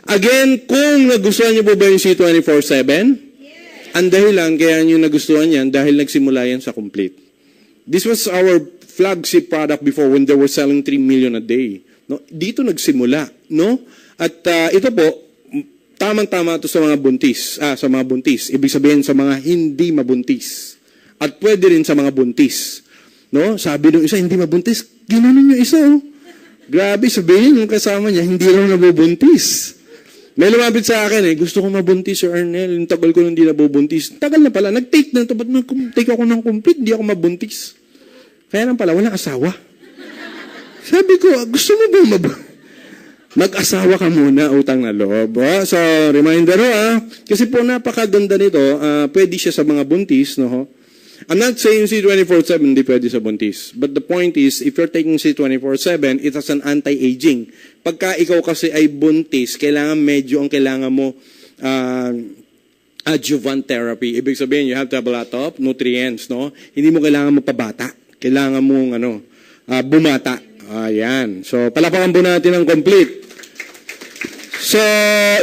S1: Again, kung nagustuhan niyo po ba yung C24/7? Yes. Ang dahilan, kaya niyo nagustuhan yan dahil nagsimula yan sa Complete. This was our flagship product before when they were selling 3 million a day. No? Dito nagsimula. No? At ito po, tamang-tama ito sa mga buntis. Sa mga buntis. Ibig sabihin sa mga hindi mabuntis. At pwede rin sa mga buntis. No? Sabi nung isa, hindi mabuntis. Ginanon yung isa, oh. Grabe, sabihin yung kasama niya, hindi lang nabubuntis. May lumapit sa akin, gusto ko mabuntis, Sir Arnel. Yung tagal ko nung hindi nabubuntis. Tagal na pala, nag-take na ito. Ba't nag-take ako ng complete? Hindi ako mabuntis. Kaya lang pala, walang asawa. Sabi ko, gusto mo ba mag-asawa ka muna, utang na loob. So, reminder kasi po napakaganda nito. Pwede siya sa mga buntis, no? I'm not saying C24/7 hindi pwede sa buntis. But the point is, if you're taking C24/7, it has an anti-aging. Pagka ikaw kasi ay buntis, ang kailangan mo adjuvant therapy. Ibig sabihin, you have to have a lot of nutrients, no? Hindi mo kailangan magpabata. Kailangan mong bumata. Ayan. So, palapakan po natin ang Complete. So,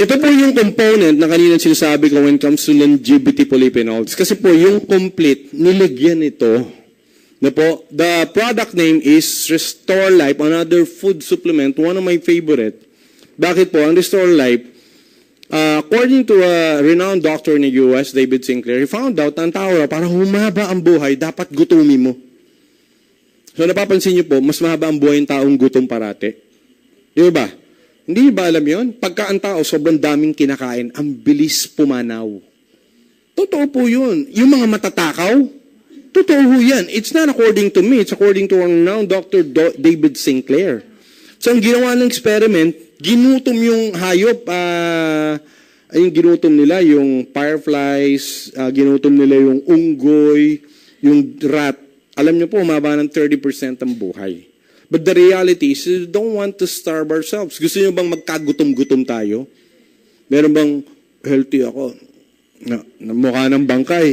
S1: ito po yung component na kanina sinasabi ko when it comes to longevity polyphenols. Kasi po, yung Complete, nilagyan ito. Na po, the product name is Restore Life, another food supplement, one of my favorite. Bakit po? Ang Restore Life, according to a renowned doctor in the US, David Sinclair, he found out na ang tao para humaba ang buhay, dapat gutumin mo. So, napapansin niyo po, mas mahaba ang buhay ng taong gutom parate. Di ba? Hindi ba alam yun? Pagka ang tao sobrang daming kinakain, ang bilis pumanaw. Totoo po yun. Yung mga matatakaw, totoo po yan. It's not according to me. It's according to ang renowned Dr. David Sinclair. So, ang ginawa ng experiment, ginutom yung hayop, yung ginutom nila, yung fireflies, ginutom nila yung unggoy, yung rat. Alam niyo po, umaba ng 30% ang buhay. But the reality is, we don't want to starve ourselves. Gusto niyo bang magkagutom-gutom tayo? Meron bang healthy ako? Mukha ng bangkay.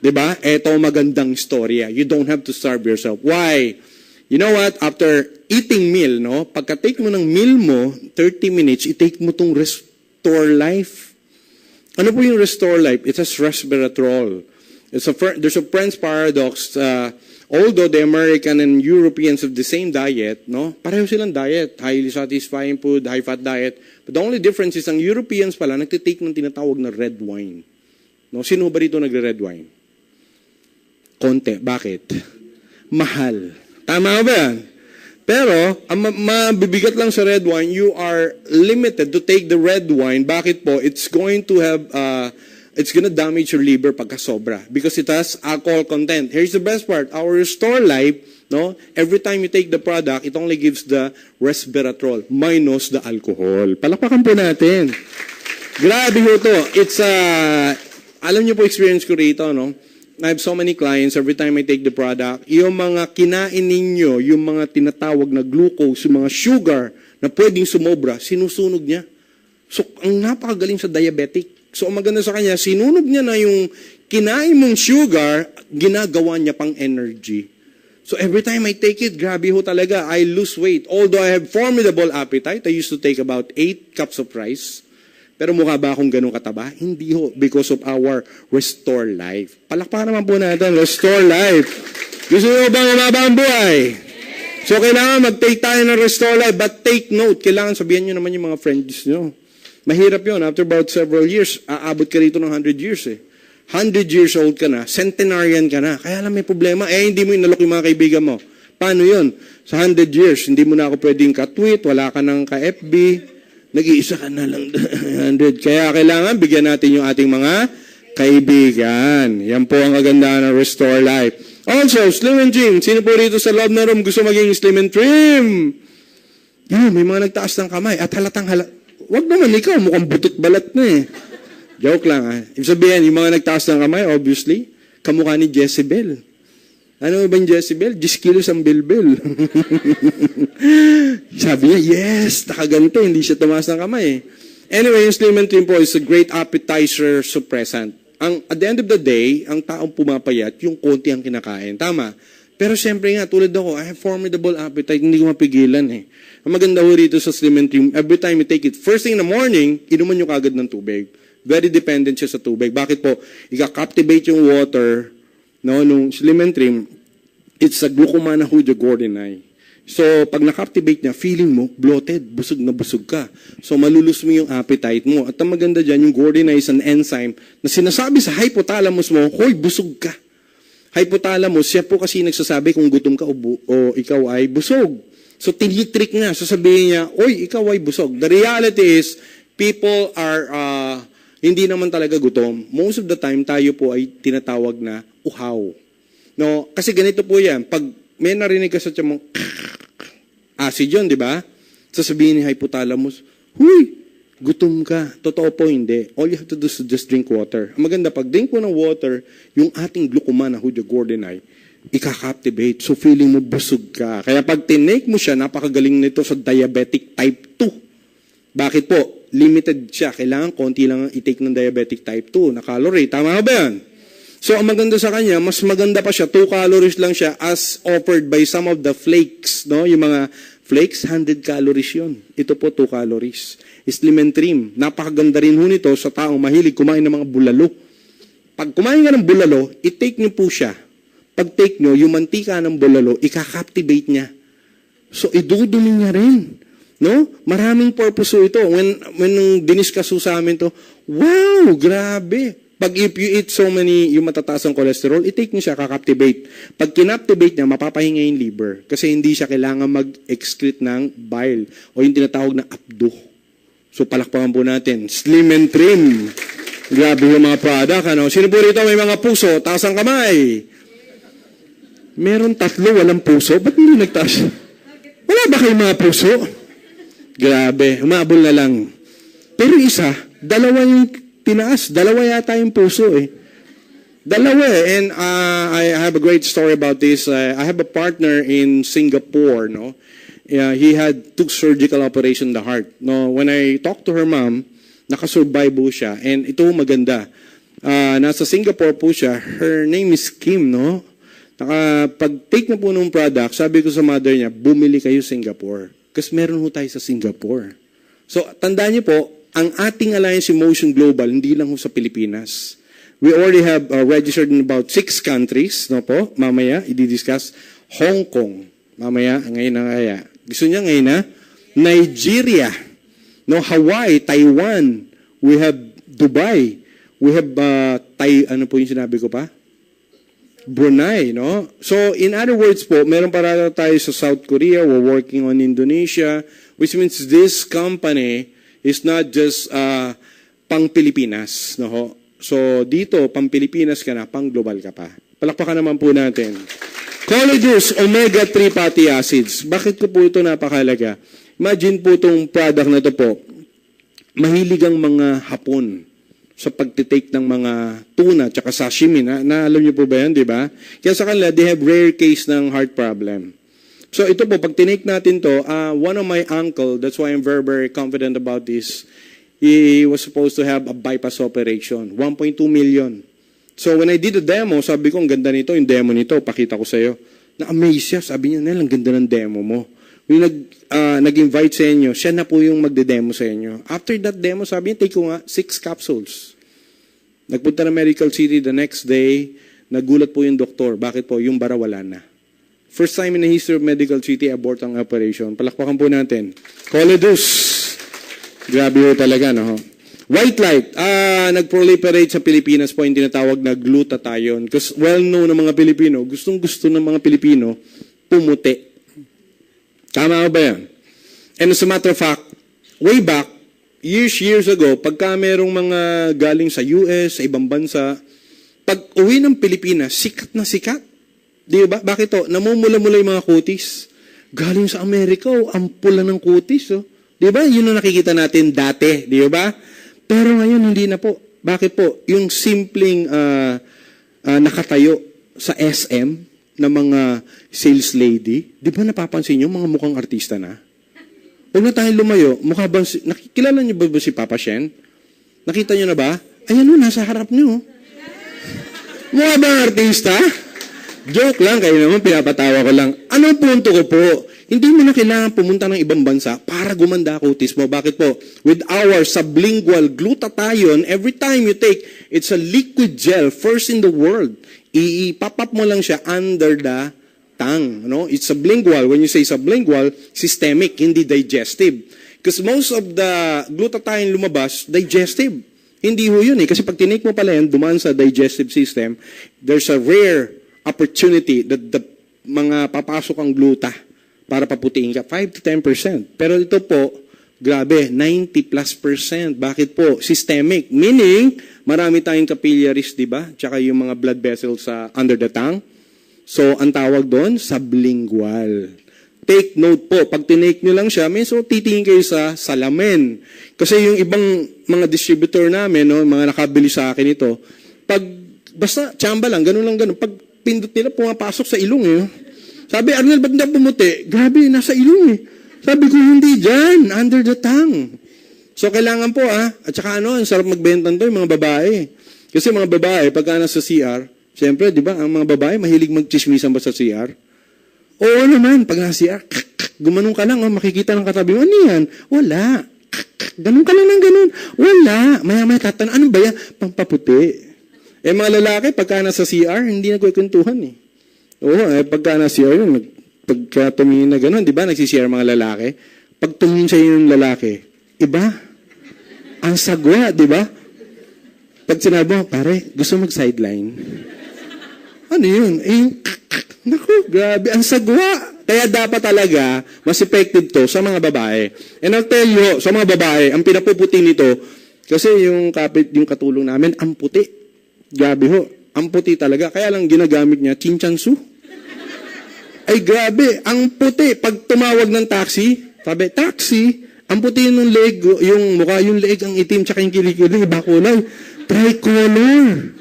S1: Diba? Ito magandang storya. You don't have to starve yourself. Why? You know what? After eating meal, no? Pagka-take mo ng meal mo, 30 minutes, i-take mo tong Restore Life. Ano po yung Restore Life? It has resveratrol. There's a French paradox. Although the American and Europeans have the same diet, no? Pareho silang diet. Highly satisfying food, high-fat diet. But the only difference is, ang Europeans pala, nagtitake ng tinatawag na red wine. No? Sino ba dito nagre-red wine? Konti. Bakit? Mahal. Tama ba yan? Pero, ang mabibigat lang sa red wine, you are limited to take the red wine. Bakit po? It's going to have... it's gonna damage your liver pagka sobra because it has alcohol content. Here's the best part. Our Restore Life, no? Every time you take the product, it only gives the resveratrol minus the alcohol. Palakpakan po natin. Grabe ho to. It's alam niyo po experience ko rito, no? I have so many clients every time I take the product. Yung mga kinain ninyo, yung mga tinatawag na glucose, yung mga sugar na pwedeng sumobra, sinusunog niya. So, ang napakagaling sa diabetic. So, ang maganda sa kanya, sinunog niya na yung kinain mong sugar, ginagawa niya pang energy. So, every time I take it, grabe ho talaga, I lose weight. Although I have formidable appetite, I used to take about 8 cups of rice. Pero mukha ba akong ganun kataba? Hindi ho, because of our Restore Life. Palakpakan naman po natin, Restore Life. Gusto nyo bang umaba ang buhay? So, kailangan mag-take tayo ng Restore Life, but take note, kailangan sabihan nyo naman yung mga friends nyo. Mahirap yun. After about several years, aabot ka rito ng 100 years eh. 100 years old ka na, centenarian ka na, kaya lang may problema, hindi mo inalok yung mga kaibigan mo. Paano yun? Sa 100 years, hindi mo na ako pwedeng ka-tweet, wala ka ng ka-FB, nag-iisa ka na lang 100. Kaya kailangan bigyan natin yung ating mga kaibigan. Yan po ang kagandahan ng Restore Life. Also, Slim and Trim. Sino po rito sa loob na room gusto maging Slim and Trim? Yun, may mga nagtaas ng kamay. At halatang wag naman ikaw, mukhang butot balat na eh. Joke lang ah. Ibig sabihin, yung mga nagtaas ng kamay, obviously, kamukha ni Jezebel. Ano ba yung Jezebel? 10 kilos ang bilbil. Sabi niya, yes, nakaganto, hindi siya tumaas ng kamay. Anyway, yung Slim and Trim po is a great appetizer suppressant. At the end of the day, ang taong pumapayat, yung konti ang kinakain. Tama. Pero siyempre nga, tulad ako, I have formidable appetite, hindi ko mapigilan eh. Ang maganda ho rito sa Slim and Trim, every time you take it, first thing in the morning, inuman nyo kagad ng tubig. Very dependent siya sa tubig. Bakit po? Ika-captivate yung water, no, nung Slim and Trim, it's a glucomannan-hydrogordinine. So, pag na-captivate niya, feeling mo, bloated, busog na busog ka. So, malulus mo yung appetite mo. At ang maganda dyan, yung gordinine is an enzyme na sinasabi sa hypothalamus mo, hoy, busog ka. Hypothalamus, siya po kasi nagsasabi kung gutom ka o ikaw ay busog. So, tinitrick nga, sasabihin niya, oy, ikaw ay busog. The reality is, people are, hindi naman talaga gutom. Most of the time, tayo po ay tinatawag na uhaw. No? Kasi ganito po yan, pag may narinig ka sa tiyan mo, acid yun, di ba? Sasabihin ni hypothalamus, huy, gutom ka. Totoo po, hindi. All you have to do is just drink water. Ang maganda, pag drink mo ng water, yung ating glucomannan-hydrogordinine, ika-captivate. So, feeling mo busog ka. Kaya pag tinake mo siya, napakagaling nito sa diabetic type 2. Bakit po? Limited siya. Kailangan konti lang i-take ng diabetic type 2 na calorie. Tama ba yan? So, ang maganda sa kanya, mas maganda pa siya, 2 calories lang siya as offered by some of the flakes, no? Yung mga flakes, 100 calories yun. Ito po, 2 calories. Slim and Trim. Napakaganda rin ho nito sa taong mahilig kumain ng mga bulalo. Pag kumain ka ng bulalo, i-take nyo po siya. Pag take nyo, yung mantika ng bulalo, ika-captivate niya. So, idudumi niya rin. No? Maraming purpose ito. When diniscuss sa amin to, wow, grabe. Pag if you eat so many, yung matataas ang cholesterol, i-take niyo siya, kakaptivate. Pag kinaptivate niya, mapapahinga yung liver. Kasi hindi siya kailangan mag-excrete ng bile o yung tinatawag na abdo. So, palakpakan po natin. Slim and Trim. Grabe yung mga product. Ano? Sino po rito may mga puso? Taas ang kamay. Meron 3, walang puso. Ba't hindi nagtaas? Wala ba kayong mga puso? Grabe. Humabol na lang. Pero isa, 2 yung tinaas. 2 yata yung puso eh. 2 eh. And I have a great story about this. I have a partner in Singapore, no? He had 2 surgical operation in the heart. No, when I talked to her mom, nakasurvive po siya. And ito maganda. Nasa Singapore po siya. Her name is Kim, no? Pag-take na po ng product, sabi ko sa mother niya, bumili kayo Singapore. Kasi meron ho tayo sa Singapore. So, tandaan niyo po, ang ating Alliance Emotion Global, hindi lang ho sa Pilipinas. We already have registered in about 6 countries, no po? Mamaya, i-discuss. Hong Kong. Mamaya, ngayon na kaya. Gusto niya ngayon na? Nigeria. No, Hawaii, Taiwan. We have Dubai. We have, ano po yung sinabi ko pa? Brunei, no? So, in other words po, meron para tayo sa South Korea. We're working on Indonesia. Which means this company is not just pang Pilipinas, no? So dito pang Pilipinas ka na, pang global ka pa. Palakpakan naman po natin. Collagen, omega-3 fatty acids. Bakit ko po ito napakahalaga? Imagine po itong product na ito po. Mahilig ang mga Hapon sa pagtitake ng mga tuna at sashimi. Na alam niyo po ba yan, di ba? Kaya sa kanila, they have rare case ng heart problem. So ito po, pag tinake natin to, one of my uncle, that's why I'm very, very confident about this, he was supposed to have a bypass operation, 1.2 million. So when I did the demo, sabi ko, ang ganda nito, yung demo nito, pakita ko sa'yo. Na-amaze siya, sabi niya, Nel, ang ganda ng demo mo. Yung nag-invite sa inyo, siya na po yung magde-demo sa inyo. After that demo, sabi niya, take ko nga 6 capsules. Nagpunta na Medical City the next day, nagulat po yung doktor. Bakit po? Yung bara wala na. First time in the history of Medical City, abort ang operation. Palakpakan po natin. Coledus. Grabe ho talaga, no? White light. Nag-proliferate sa Pilipinas po yung tinatawag na glutathione. Because well-known ng mga Pilipino, gustong-gusto ng mga Pilipino, pumuti. Tama ba yan? And as a matter of fact, way back, years ago, pagka merong mga galing sa US, sa ibang bansa, pag uwi ng Pilipinas, sikat na sikat. Di ba? Bakit to? Namumula-mula yung mga kutis. Galing sa Amerika, ang pula ng kutis. Oh. Di ba? Yun ang nakikita natin dati. Di ba? Pero ngayon, hindi na po. Bakit po? Yung simpleng nakatayo sa SM na mga sales lady, di ba napapansin nyo, mga mukhang artista na? Huwag na tayong lumayo. Mukha ba, nakikilala niyo ba si Papa Shen? Nakita niyo na ba? Ayan o, nasa harap niyo. Mukha ba artista? Joke lang, kayo naman, pinapatawa ko lang. Ano punto ko po? Hindi mo na kailangan pumunta ng ibang bansa para gumanda kutis mo. Bakit po? With our sublingual glutathione, every time you take, it's a liquid gel, first in the world. I-pop up mo lang siya under the tongue. No? It's sublingual. When you say sublingual, systemic, hindi digestive. Because most of the glutathione lumabas, digestive. Hindi ho yun eh. Kasi pag tinake mo pala yan, dumaan sa digestive system, there's a rare opportunity that the mga papasok ang gluta para paputiin ka. 5 to 10%. Pero ito po, grabe, 90+%. Bakit po? Systemic. Meaning, marami tayong capillaries, di ba? Tsaka yung mga blood vessels sa under the tongue. So, ang tawag doon, sublingual. Take note po, pag tinake nyo lang siya, so titingin kayo sa salamin. Kasi yung ibang mga distributor namin, no, mga nakabili sa akin ito, pag basta tsamba lang, ganun. Pag pindot nila, pumapasok sa ilong eh. Sabi, Arnel, ba't na pumuti? Grabe, nasa ilong eh. Sabi ko, hindi dyan, under the tongue. So, kailangan po at saka ang sarap magbentan to, yung mga babae. Kasi mga babae, pagka nasa CR, siyempre, di ba, ang mga babae, mahilig magchismisan ba sa CR? Oo naman, pag nasa CR, gumanong ka lang, makikita ng katabi mo, ano yan? Wala. Ganun ka lang ng ganun. Wala. Maya-maya tatanong, ano ba yan? Pampaputi. Mga lalaki, pagka nasa CR, hindi nagkukwentuhan eh. Oo, pagka nasa CR yun, pagka tumingin na gano'n, di ba, nagsisiyar mga lalaki? Pag tumingin sa yung lalaki, iba? Ang sagwa, di ba? Pag sinabi mo, pare, gusto mag-sideline? Ano yun? Naku, grabe, ang sagwa. Kaya dapat talaga, mas effective to sa mga babae. And I'll tell you, sa mga babae, ang pinapuputi nito, kasi yung katulong namin, ang puti. Grabe ho, ang puti talaga. Kaya lang ginagamit niya, chinchansu. Ay grabe, ang puti. Pag tumawag ng taxi, sabi, taxi, ang puti ng leg, yung mukha, yung leg, ang itim, tsaka yung kilikili, iba kulay. Tricolor.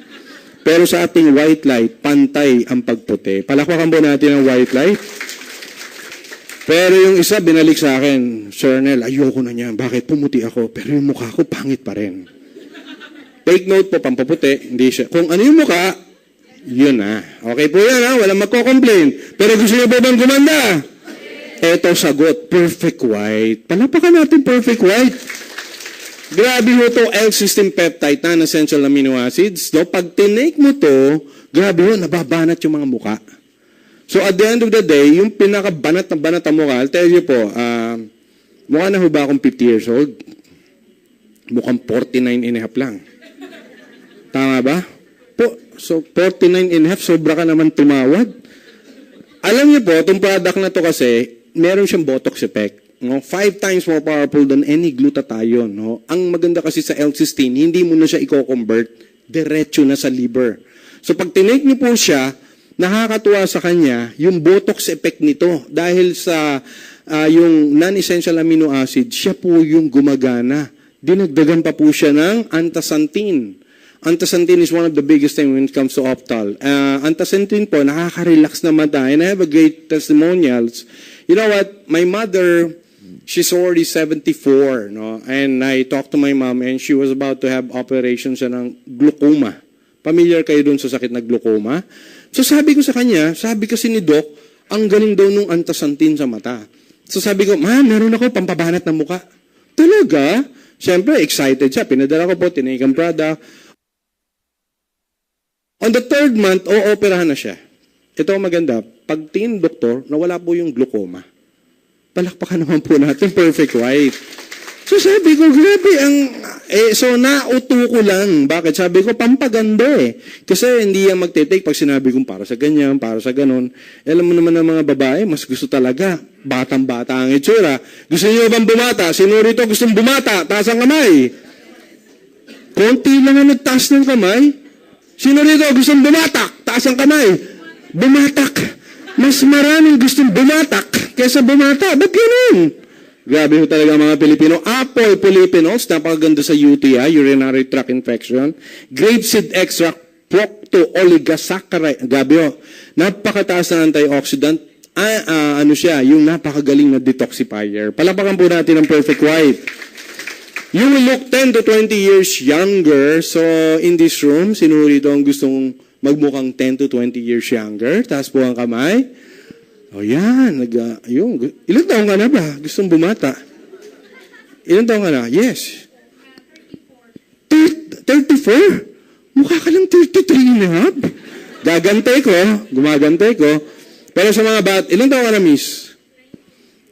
S1: Pero sa ating white light, pantay ang pagputi. Palakpakan po natin ang white light. Pero yung isa, binalik sa akin, Sir Nel, ayoko na niyan. Bakit? Pumuti ako. Pero yung mukha ko, pangit pa rin. Take note po, pampaputi, hindi siya. Kung ano yung mukha, yun na. Okay po yan walang magko-complain. Pero gusto niyo ba bang gumanda? Eto sagot, perfect white. Palapakan natin perfect white. Grabe ho to, L-cysteine peptide na essential amino acids. No? Pag tinake mo to, grabe ho, nababanat yung mga mukha. So at the end of the day, yung pinakabanat na banat ang mukha, I'll tell you po, mukha na ho ba akong 50 years old? Mukhang 49 and a half lang. Tama ba? So 49 and a half, sobra ka naman tumawad. Alam niyo po, itong product na to kasi, meron siyang Botox effect. No? 5 times more powerful than any glutathione. No? Ang maganda kasi sa L-cysteine, hindi mo na siya i-convert, diretso na sa liver. So pag tinake niyo po siya, nakakatuwa sa kanya yung Botox effect nito. Dahil sa yung non-essential amino acid, siya po yung gumagana. Dinagdagan pa po siya ng antasantin. Antasantin is one of the biggest things when it comes to Optal. Antasantin po, nakaka-relax na mata. And I have a great testimonials. You know what? My mother, she's already 74. No? And I talked to my mom and she was about to have operations ng glaucoma. Familiar kayo dun sa sakit na glaucoma? So sabi ko sa kanya, sabi kasi ni Doc, ang galing daw nung antasantin sa mata. So sabi ko, ma, meron ako pampabanat ng muka. Talaga? Siyempre, excited siya. Pinadala ko po, tinake ang product. On the 3rd month, operahan na siya. ito ang maganda, pagtingin ng doktor, nawala po yung glaucoma. Palakpakan naman po natin, perfect white. So sabi ko, grabe, so nauto ko lang. Bakit? Sabi ko, pampaganda eh. Kasi hindi yan magte-take pag sinabi kong para sa ganyan, para sa ganon. Alam mo naman ng mga babae, mas gusto talaga, batang-bata ang itsura. Gusto niyo bang bumata? Sino rito gustong bumata? Taas ang kamay. Konti lang ang nagtaas ng kamay. Sino rito gustong bumatak? Taas ang kamay. Bumatak. Mas maraming gustong bumatak kaysa bumata. Ba't ganun? Grabe ho talaga mga Pilipino. Apple polyphenols, napakaganda sa UTI, urinary tract infection. Grapeseed extract, procto-oligosaccharide. Grabe ho. Napakataas na antioxidant. Ano siya, yung napakagaling na detoxifier. Palapakan po natin ang perfect white. You will look 10 to 20 years younger. So, in this room, sino rito ang gustong magmukhang 10 to 20 years younger? Taas po ang kamay. O yan, ilang taong ka na ba? Gustong bumata? Ilang taong ka na? Yes. 34? Mukha ka lang 33 and a half. Gagantay ko, gumagantay ko. Pero sa mga ilang taong ka na, miss?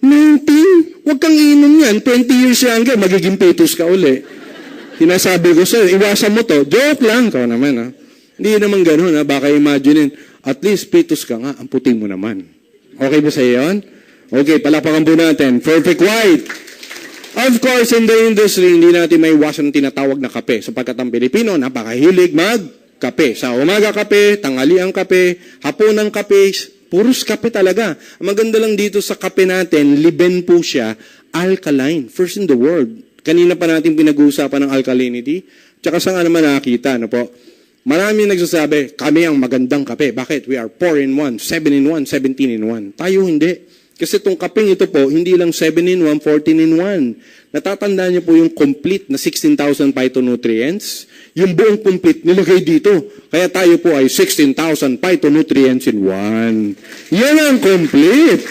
S1: 19? Huwag kang inom yan. 20 years younger, magiging fetus ka uli. Sinasabi ko sir, iwasan mo to. Joke lang. Ikaw naman, ha? Hindi naman ganun, ha? Baka imaginein, at least fetus ka nga, ang puti mo naman. Okay ba sa iyon? Okay, palapakan po natin. Perfect white. Of course, in the industry, hindi natin may iwasan ang tinatawag na kape. Sapagkat ang Pilipino, napakahilig magkape. Sa umaga kape, tanghaliang kape, hapunan kape, puros kape talaga. Ang maganda lang dito sa kape natin, liben po siya, alkaline. First in the world. Kanina pa natin pinag-uusapan ng alkalinity. Tsaka saan nga naman nakakita, ano po? Marami nagsasabi, kami ang magandang kape. Bakit? We are 4-in-1, 7-in-1, 17-in-1. Tayo hindi. Kasi itong kapeng ito po, hindi lang 7-in-1, 14-in-1. Natatandaan niyo po yung complete na 16,000 phytonutrients? Yung buong complete nilagay dito. Kaya tayo po ay 16,000 phytonutrients in one. Yan ang complete.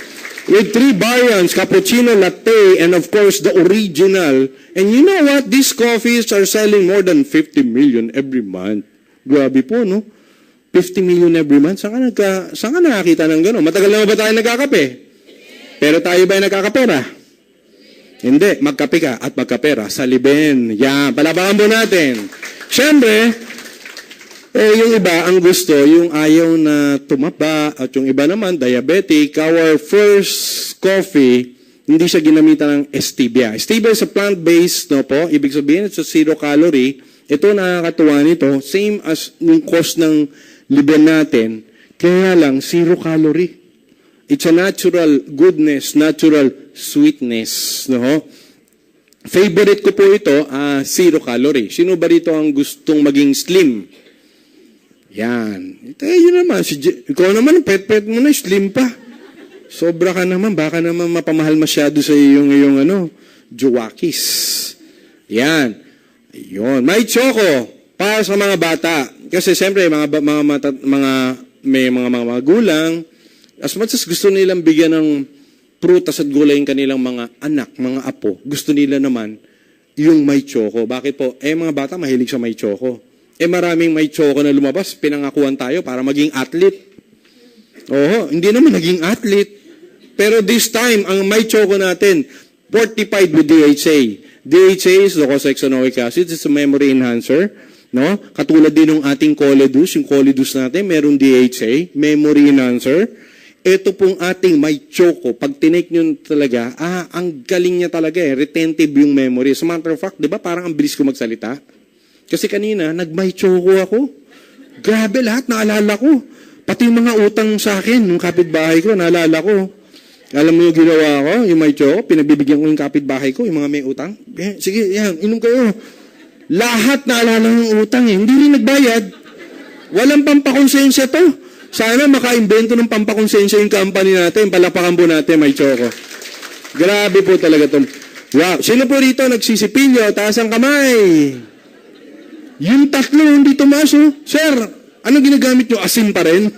S1: With 3 variants, cappuccino, latte, and of course, the original. And you know what? These coffees are selling more than 50 million every month. Grabe po, no? 50 million every month. Saan ka nakakita ng gano'n? Matagal na ba tayo nagkakape? Pero tayo ba ay nagkakapera? Hindi. Magkape ka at magkapera sa liben. Yan. Palabakan po natin. Siyempre, yung iba, ang gusto, yung ayaw na tumaba, at yung iba naman, diabetic. Our first coffee, hindi siya ginamitan ng stevia. Stevia is a plant-based, no po? Ibig sabihin, it's a zero calorie. Ito nakakatuwa nito, same as yung cost ng liben natin, kaya lang, 0 calorie. It's a natural goodness, natural sweetness. No? Favorite ko po ito, 0 calorie. Sino ba rito ang gustong maging slim? Yan. Yun naman, ikaw naman, pet-pet mo na, slim pa. Sobra ka naman, baka naman mapamahal masyado sa iyong Juwakis. Yan. Yun. May choco para sa mga bata. Kasi siyempre, may mga magulang, as much as gusto nilang bigyan ng prutas at gulay yung kanilang mga anak, mga apo, gusto nila naman yung may choco. Bakit po? Mga bata mahilig sa may choco. Maraming may choco na lumabas, pinangakuan tayo para maging athlete. Hindi naman naging athlete. Pero this time, ang may choco natin, fortified with DHA. DHA is docosahexaenoic acid. It's a memory enhancer. No? Katulad din ng ating Colidus. Yung Colidus natin, meron DHA, memory enhancer. Ito pong ating may choco. Pag tinake nyo talaga, ang galing niya talaga retentive yung memory. As a matter of fact, di ba parang ang bilis ko magsalita? Kasi kanina, nag-may choco ako. Grabe lahat, naalala ko. Pati yung mga utang sa akin, yung kapitbahay ko, naalala ko. Alam mo yung ginawa ko, yung may choco, pinagbibigyan ko yung kapitbahay ko, yung mga may utang. Sige, yan, inom kayo. Lahat naalala ng utang Hindi rin nagbayad. Walang pampakonsensya to. Sana maka-invento ng pampakonsensya yung company natin. Palapakan po natin, may choco. Grabe po talaga to. Wow. Sino po rito nagsisipilyo? Taas ang kamay. Yung tatlo, hindi tumaas. Sir, anong ginagamit nyo? Asin pa rin?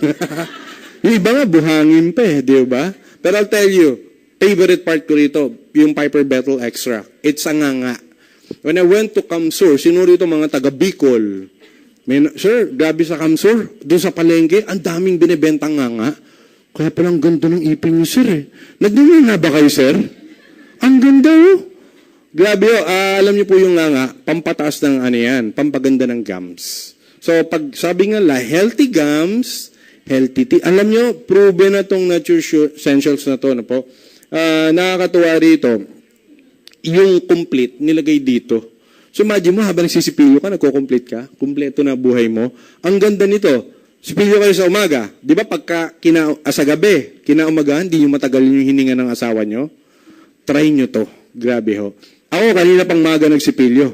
S1: Yung iba nga, buhangin pa di ba? Pero I'll tell you, favorite part ko rito, yung Piper Betel extract. It's a nga. When I went to Kamsur, sino rito mga taga Bicol? Sir, grabe sa Kamsur. Doon sa palengke, ang daming binibentang nga. Kaya palang ganda ng ipin niyo, sir eh. Nagdumi na ba kayo, sir? Ang ganda oh. Grabe oh. Alam niyo po yung nga, pampataas ng ano yan, pampaganda ng gums. So, pag sabi nga healthy gums, healthy teeth. Alam niyo, proven na tong Nature Essentials na to, na po. Nakakatuwa rito, yung complete, nilagay dito. So imagine mo, habang nagsisipilyo ka, nagko-complete ka, kumpleto na buhay mo. Ang ganda nito, sipilyo kayo sa umaga. Di ba pagka sa gabi, kinaumagahan, hindi nyo matagal yung hininga ng asawa nyo? Try nyo to. Grabe ho. Ako, kanina pang maga nagsipilyo.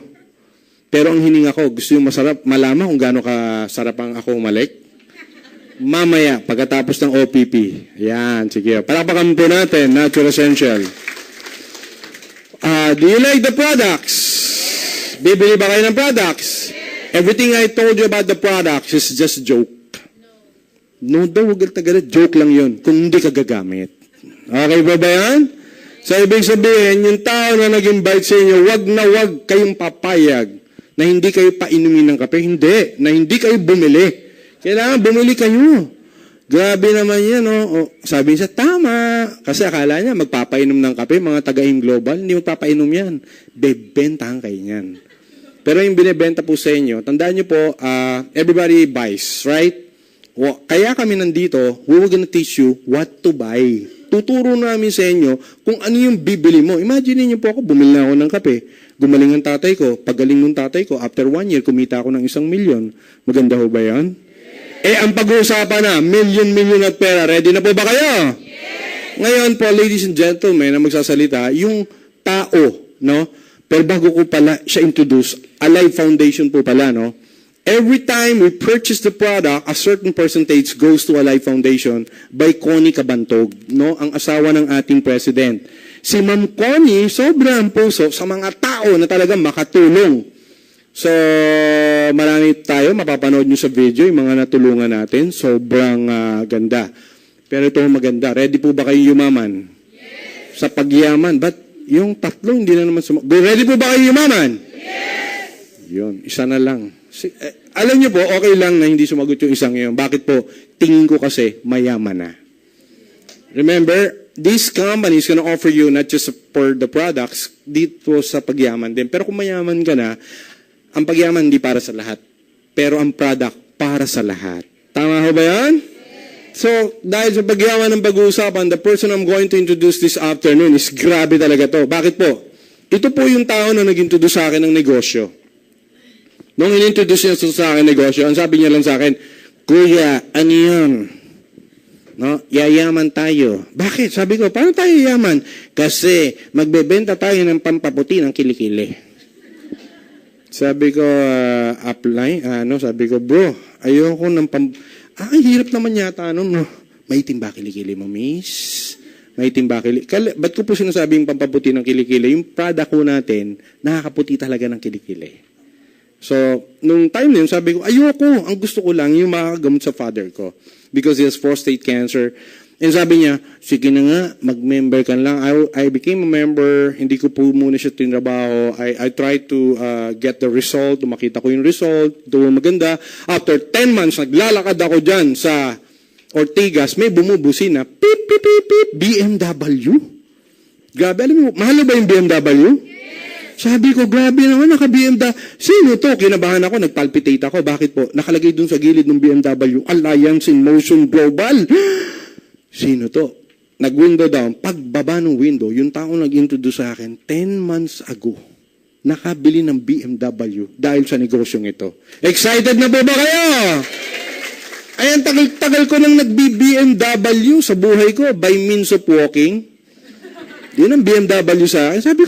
S1: Pero ang hininga ko, gusto yung masarap, malaman kung gaano kasarap ang ako umalik. Mamaya, pagkatapos ng OPP. Yan, sige. Palakpakan po natin, Natural Essential. Do you like the products? Bibili ba kayo ng products? Everything I told you about the products is just joke. No daw, huwag tagalit. Joke lang yun. Kung hindi ka gagamit. Okay ba ba yan? So, ibig sabihin, yung tao na nag-invite sa inyo, wag na wag kayong papayag na hindi kayo painumin ng kape. Hindi. Na hindi kayo bumili. Kailangan bumili kayo. Grabe naman yan, no? Sabi niya, tama. Kasi akala niya, magpapainom ng kape, mga taga-in global, hindi magpapainom yan. Bebentahan kayo yan. Pero yung binibenta po sa inyo, tandaan niyo po, everybody buys, right? Kaya kami nandito, we will gonna teach you what to buy. Tuturo namin sa inyo kung ano yung bibili mo. Imagine niyo po ako, bumili na ako ng kape. Gumaling ang tatay ko. Pagaling ng tatay ko, after 1 year, kumita ako ng 1 milyon. Maganda ho ba yan? Ang pag-uusapan na, milyon at pera. Ready na po ba kayo? Yes! Ngayon po, ladies and gentlemen, na magsasalita, yung tao, no? Pero bago ko pala siya introduce, Alive Foundation po pala, no? Every time we purchase the product, a certain percentage goes to Alive Foundation by Connie Cabantog, no? Ang asawa ng ating president. Si Ma'am Connie, sobrang puso sa mga tao na talagang makatulong. So, marami tayo, mapapanood nyo sa video, yung mga natulungan natin. Sobrang ganda. Pero ito maganda. Ready po ba kayo yumaman? Yes! Sa pagyaman. But yung tatlo, hindi na naman ready po ba kayo yumaman? Yes! Yun, isa na lang. Alam nyo po, okay lang na hindi sumagot yung isang yun. Bakit po? Tingin ko kasi, mayaman na. Remember, this company is gonna offer you not just for the products, dito sa pagyaman din. Pero kung mayaman ka na, ang pagyaman hindi para sa lahat. Pero ang product para sa lahat. Tama ho ba yan? So, dahil sa pagyaman ng pag-uusapan, the person I'm going to introduce this afternoon is grabe talaga to. Bakit po? Ito po yung tao na nag-introduce sa akin ng negosyo. Nung in-introduce niya sa akin ng negosyo, ang sabi niya lang sa akin, Kuya, ano yun? No? Yayaman tayo. Bakit? Sabi ko, paano tayo yayaman? Kasi magbebenta tayo ng pampaputi ng kilikili. Sabi ko, sabi ko, bro, ayoko ng ang hirap naman yata, no? Maitim ba kilikili mo, miss? Maitim ba kilikili? Ba't ko po sinasabi yung pampaputi ng kilikili? Yung product ko natin, nakakaputi talaga ng kilikili. So, nung time na yun, sabi ko, ayoko. Ang gusto ko lang yung makagamot sa father ko. Because he has prostate cancer. And sabi niya, sige na nga, mag-member ka lang. I became a member, hindi ko po muna siya tinrabaho. I tried to get the result, makita ko yung result, ito maganda. After 10 months, naglalakad ako dyan sa Ortigas, may bumubusi na, pip, pip, pip, pip, BMW. Grabe, alam mo, mahal ba yung BMW? Yes. Sabi ko, grabe naman, naka-BMW. Sino to? Kinabahan ako, nagpalpitate ako. Bakit po? Nakalagay dun sa gilid ng BMW, Alliance in Motion Global. Sino to? Nag-window down. Pagbaba ng window, yung taong nag-introduce sa akin, 10 months ago, nakabili ng BMW dahil sa negosyong ito. Excited na po ba kayo? Ayan, tagal-tagal ko nang nag-BMW sa buhay ko by means of walking. Yun ang BMW sa akin. Sabi